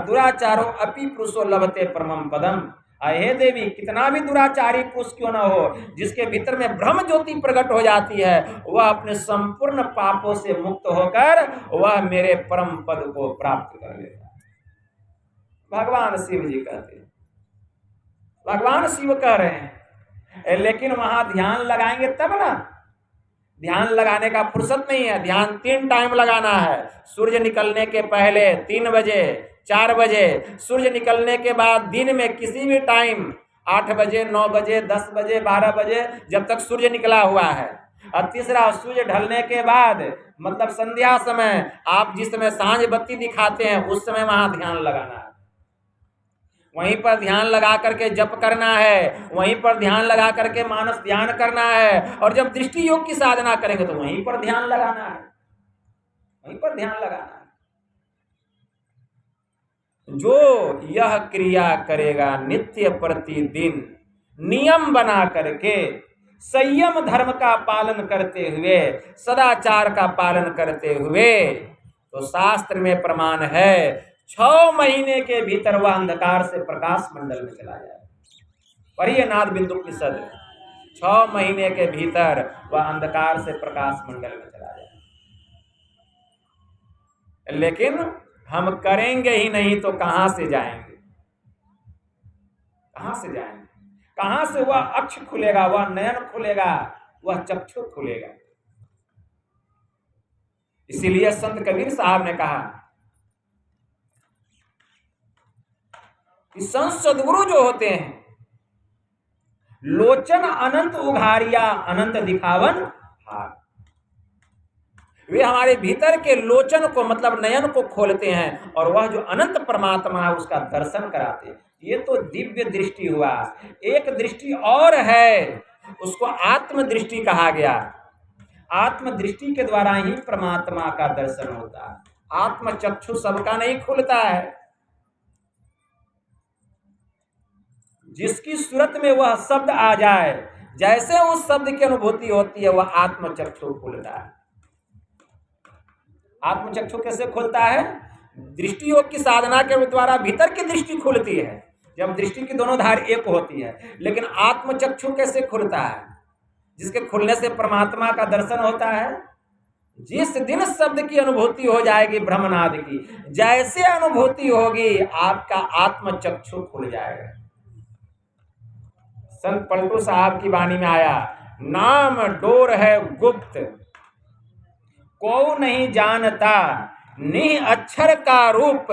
दुराचारो अपि पुरुषो लभते परमं पदम। हे देवी, कितना भी दुराचारी पुरुष क्यों न हो, जिसके भीतर में ब्रह्म ज्योति प्रकट हो जाती है, वह अपने संपूर्ण पापों से मुक्त होकर वह मेरे परम पद को प्राप्त कर लेता है। भगवान शिव जी कहते हैं, भगवान शिव कह रहे हैं, लेकिन वहां ध्यान लगाएंगे तब ना। ध्यान लगाने का फुर्सत नहीं है। ध्यान 3 टाइम लगाना है। सूर्य निकलने के पहले 3 बजे, 4 बजे, सूर्य निकलने के बाद दिन में किसी भी टाइम 8 बजे, 9 बजे, 10 बजे, 12 बजे, जब तक सूर्य निकला हुआ है। और तीसरा, सूर्य ढलने के बाद मतलब संध्या समय, आप जिस समय सांझ बत्ती दिखाते हैं उस समय वहां ध्यान लगाना है। वहीं पर ध्यान लगा करके जप करना है, वहीं पर ध्यान लगा करके मानस ध्यान करना है, और जब दृष्टि योग की साधना करेंगे तो वहीं पर ध्यान लगाना है, वहीं पर ध्यान लगाना है। जो यह क्रिया करेगा नित्य प्रतिदिन नियम बना करके, संयम धर्म का पालन करते हुए, सदाचार का पालन करते हुए, तो शास्त्र में प्रमाण है 6 महीने के भीतर वह अंधकार से प्रकाश मंडल में चला जाए। पढ़िए नाद बिंदु उपनिषद, 6 महीने के भीतर वह अंधकार से प्रकाश मंडल में चला जाए। लेकिन हम करेंगे ही नहीं तो कहां से जाएंगे? कहां से जाएंगे? कहां से वह अक्ष खुलेगा, वह नयन खुलेगा, वह चक्षु खुलेगा? इसीलिए संत कबीर साहब ने कहा कि संत सद्गुरु जो होते हैं, लोचन अनंत उघारिया अनंत दिखावन हार, वे हमारे भीतर के लोचन को मतलब नयन को खोलते हैं और वह जो अनंत परमात्मा है उसका दर्शन कराते हैं। ये तो दिव्य दृष्टि हुआ। एक दृष्टि और है, उसको आत्म दृष्टि कहा गया। आत्म दृष्टि के द्वारा ही परमात्मा का दर्शन होता है। आत्म चक्षु सबका नहीं खुलता है। जिसकी सूरत में वह शब्द आ जाए, जैसे उस शब्द की अनुभूति होती है, वह आत्म चक्षु खुलता है। आत्म चक्षु कैसे खुलता है? दृष्टि योग की साधना के द्वारा भीतर की दृष्टि खुलती है, जब दृष्टि की दोनों धार एक होती है। लेकिन आत्म चक्षु कैसे खुलता है? जिसके खुलने से परमात्मा का दर्शन होता है। जिस दिन शब्द की अनुभूति हो जाएगी, ब्रह्मनाद की जैसे अनुभूति होगी, आपका आत्म चक्षु खुल जाएगा। संत पलटू साहब की वाणी में आया, नाम डोर है गुप्त को नहीं जानता, निह अक्षर का रूप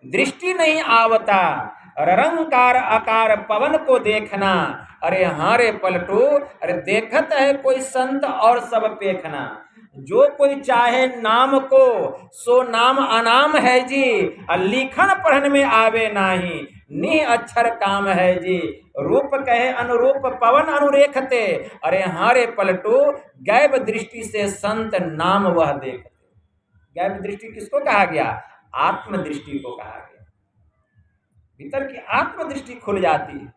दृष्टि नहीं आवता, रंकार आकार पवन को देखना। अरे हाँ रे पलटू, अरे देखत है कोई संत और सब पेखना। जो कोई चाहे नाम को सो नाम अनाम है जी, लिखन पढ़न में आवे नाही, निह अक्षर काम है जी, रूप कहे अनुरूप पवन अनुरेखते। अरे हाँ रे पलटू, गैब दृष्टि से संत नाम वह देखते। गैब दृष्टि किसको कहा गया? आत्म दृष्टि को कहा गया। भीतर की आत्म दृष्टि खुल जाती है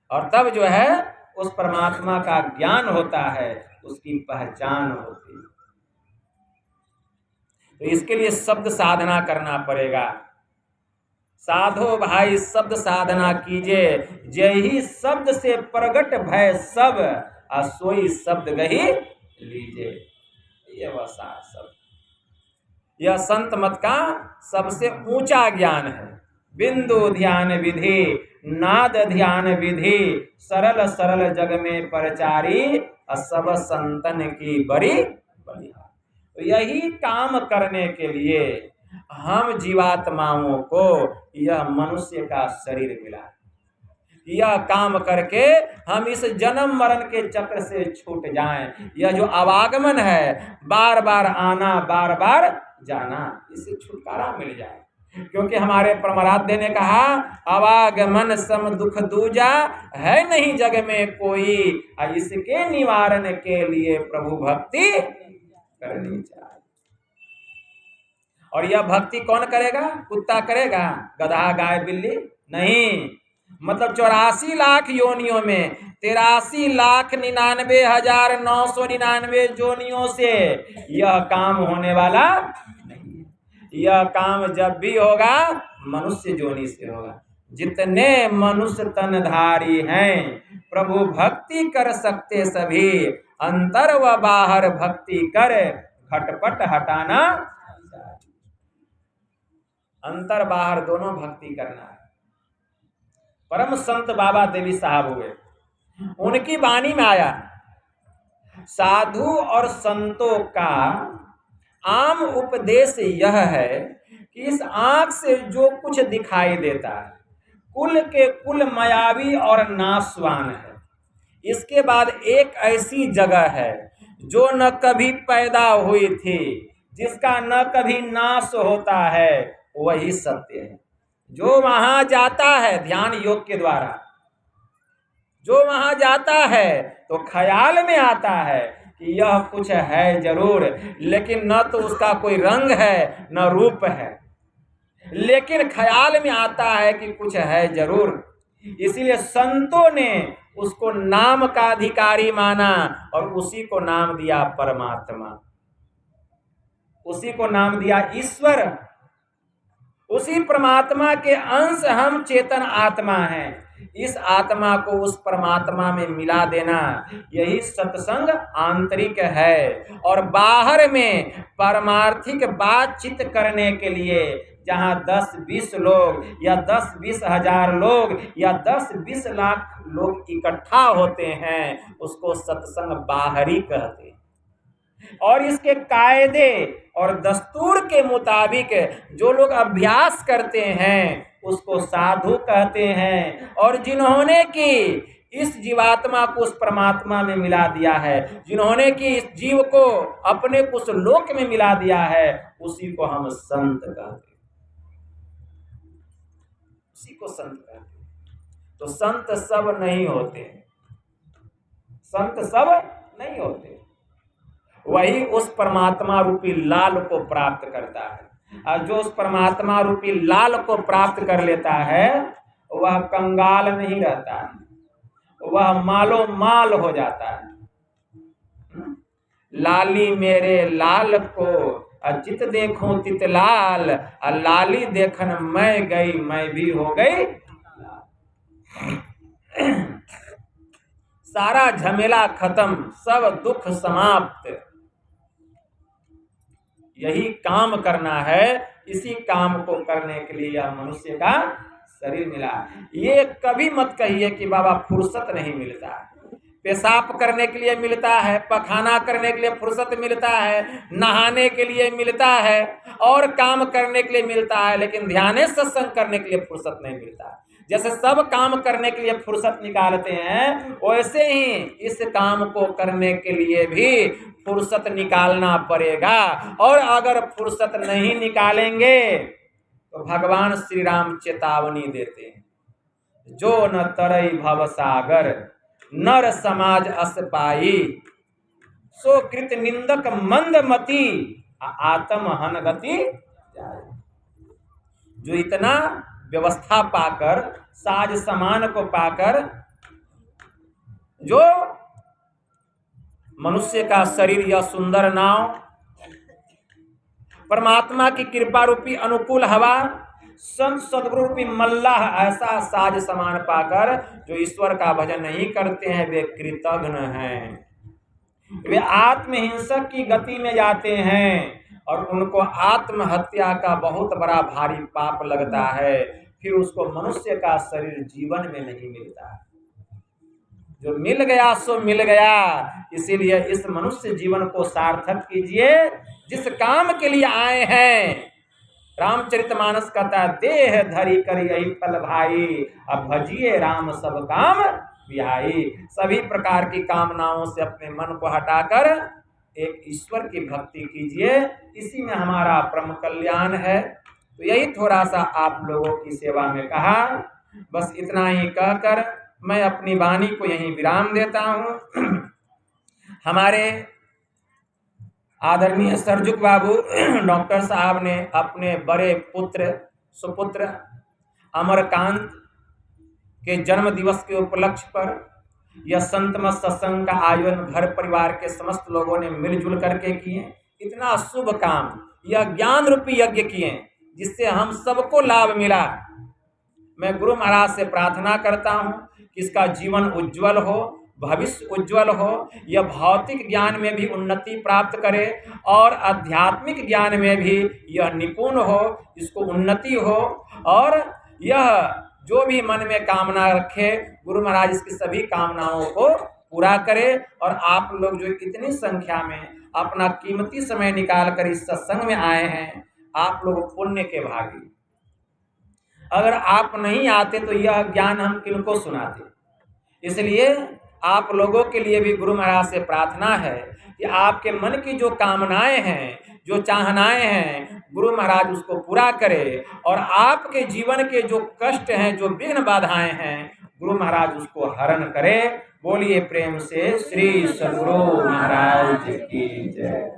और तब जो है उस परमात्मा का ज्ञान होता है, उसकी पहचान होती है। तो इसके लिए शब्द साधना करना पड़ेगा। साधो भाई शब्द साधना कीजिए, जही शब्द से प्रगट भय सब, सोई शब्द गही लीजिए। ये वह सार शब्द, यह संत मत का सबसे ऊंचा ज्ञान है। बिंदु ध्यान विधि, नाद ध्यान विधि, सरल सरल जग में परचारी, सब संतन की बड़ी बलिहार। तो यही काम करने के लिए हम जीवात्माओं को यह मनुष्य का शरीर मिला। यह काम करके हम इस जन्म मरण के चक्र से छूट जाएं। यह जो आवागमन है, बार बार आना बार बार जाना, इससे छुटकारा मिल जाए। क्योंकि हमारे परमाराध्य ने कहा, आवागमन सम दुख दूजा, है नहीं जग में कोई, इसके निवारण के लिए प्रभु भक्ति करनी चाहिए। और यह भक्ति कौन करेगा? कुत्ता करेगा? गधा गाय बिल्ली नहीं। मतलब 84 लाख योनियों में 83,99,999 योनियों से यह काम होने वाला नहीं। यह काम जब भी होगा मनुष्य योनि से होगा। जितने मनुष्य तनधारी हैं, प्रभु भक्ति कर सकते सभी, अंतर व बाहर भक्ति कर, घटपट हटाना। अंतर बाहर दोनों भक्ति करना है। परम संत बाबा देवी साहब हुए, उनकी वाणी में आया, साधु और संतों का आम उपदेश यह है कि इस आंख से जो कुछ दिखाई देता है कुल के कुल मायावी और नाशवान है। इसके बाद एक ऐसी जगह है जो न कभी पैदा हुई थी, जिसका न कभी नाश होता है, वही सत्य है। जो वहां जाता है ध्यान योग के द्वारा, जो वहां जाता है तो ख्याल में आता है कि यह कुछ है जरूर, लेकिन न तो उसका कोई रंग है न रूप है, लेकिन ख्याल में आता है कि कुछ है जरूर। इसीलिए संतों ने उसको नाम का अधिकारी माना और उसी को नाम दिया परमात्मा, उसी को नाम दिया ईश्वर। उसी परमात्मा के अंश हम चेतन आत्मा हैं। इस आत्मा को उस परमात्मा में मिला देना, यही सत्संग आंतरिक है। और बाहर में परमार्थिक बातचीत करने के लिए जहाँ 10-20 लोग या 10-20 हजार लोग या 10-20 लाख लोग इकट्ठा होते हैं, उसको सत्संग बाहरी कहते हैं। और इसके कायदे और दस्तूर के मुताबिक जो लोग अभ्यास करते हैं उसको साधु कहते हैं। और जिन्होंने कि इस जीवात्मा को उस परमात्मा में मिला दिया है, जिन्होंने कि इस जीव को अपने कुछ लोक में मिला दिया है, उसी को हम संत कहते हैं, उसी को संत कहते हैं। तो संत सब नहीं होते, संत सब नहीं होते। वही उस परमात्मा रूपी लाल को प्राप्त करता है। और जो उस परमात्मा रूपी लाल को प्राप्त कर लेता है वह कंगाल नहीं रहता है, वह मालो माल हो जाता है। लाली मेरे लाल को अजित देखूं तित लाल, लाली देखन मैं गई मैं भी हो गई। सारा झमेला खत्म, सब दुख समाप्त। यही काम करना है, इसी काम को करने के लिए यह मनुष्य का शरीर मिला। ये कभी मत कहिए कि बाबा फुर्सत नहीं मिलता। पेशाब करने के लिए मिलता है, पखाना करने के लिए फुर्सत मिलता है, नहाने के लिए मिलता है और काम करने के लिए मिलता है, लेकिन ध्यान सत्संग करने के लिए फुर्सत नहीं मिलता। जैसे सब काम करने के लिए फुर्सत निकालते हैं, वैसे ही इस काम को करने के लिए भी फुर्सत निकालना पड़ेगा। और अगर फुर्सत नहीं निकालेंगे तो भगवान श्री राम चेतावनी देते हैं, जो न तरई भव सागर नर समाज अस पाई, सो कृत निंदक मंदमती आत्म हन गति जाए। जो इतना व्यवस्था पाकर, साज सामान को पाकर जो मनुष्य का शरीर यह सुंदर नाव, परमात्मा की कृपा रूपी अनुकूल हवा, संत सदगुरु रूपी मल्लाह, ऐसा साज सामान पाकर जो ईश्वर का भजन नहीं करते हैं वे कृतघ्न हैं। वे आत्महिंसक की गति में जाते हैं और उनको आत्महत्या का बहुत बड़ा भारी पाप लगता है। फिर उसको मनुष्य का शरीर जीवन में नहीं मिलता। जो मिल गया सो मिल गया। इसीलिए इस मनुष्य जीवन को सार्थक कीजिए, जिस काम के लिए आए हैं। रामचरितमानस कहता है, देह धरी कर यही फल भाई, अब भजिए राम सब काम बिहाई। सभी प्रकार की कामनाओं से अपने मन को हटाकर एक ईश्वर की भक्ति कीजिए, इसी में हमारा परम कल्याण है। तो यही थोड़ा सा आप लोगों की सेवा में कहा। बस इतना ही कहकर मैं अपनी वाणी को यहीं विराम देता हूँ। हमारे आदरणीय सरजुग बाबू डॉक्टर साहब ने अपने बड़े पुत्र सुपुत्र अमरकांत के जन्म दिवस के उपलक्ष्य पर यह संतमत सत्संग का आयोजन घर परिवार के समस्त लोगों ने मिलजुल करके किए। इतना शुभ काम, यह ज्ञान रूपी यज्ञ किए जिससे हम सबको लाभ मिला। मैं गुरु महाराज से प्रार्थना करता हूँ कि इसका जीवन उज्जवल हो, भविष्य उज्जवल हो, यह भौतिक ज्ञान में भी उन्नति प्राप्त करे और आध्यात्मिक ज्ञान में भी यह निपुण हो, इसको उन्नति हो। और यह जो भी मन में कामना रखे, गुरु महाराज इसकी सभी कामनाओं को पूरा करे। और आप लोग जो इतनी संख्या में अपना कीमती समय निकाल कर इस सत्संग में आए हैं, आप लोग पुण्य के भागी। अगर आप नहीं आते तो यह ज्ञान हम किनको सुनाते। इसलिए आप लोगों के लिए भी गुरु महाराज से प्रार्थना है कि आपके मन की जो कामनाएं हैं, जो चाहनाएं हैं, गुरु महाराज उसको पूरा करे। और आपके जीवन के जो कष्ट हैं, जो विघ्न बाधाएं हैं, गुरु महाराज उसको हरण करे। बोलिए प्रेम से श्री सद्गुरु महाराज की जय।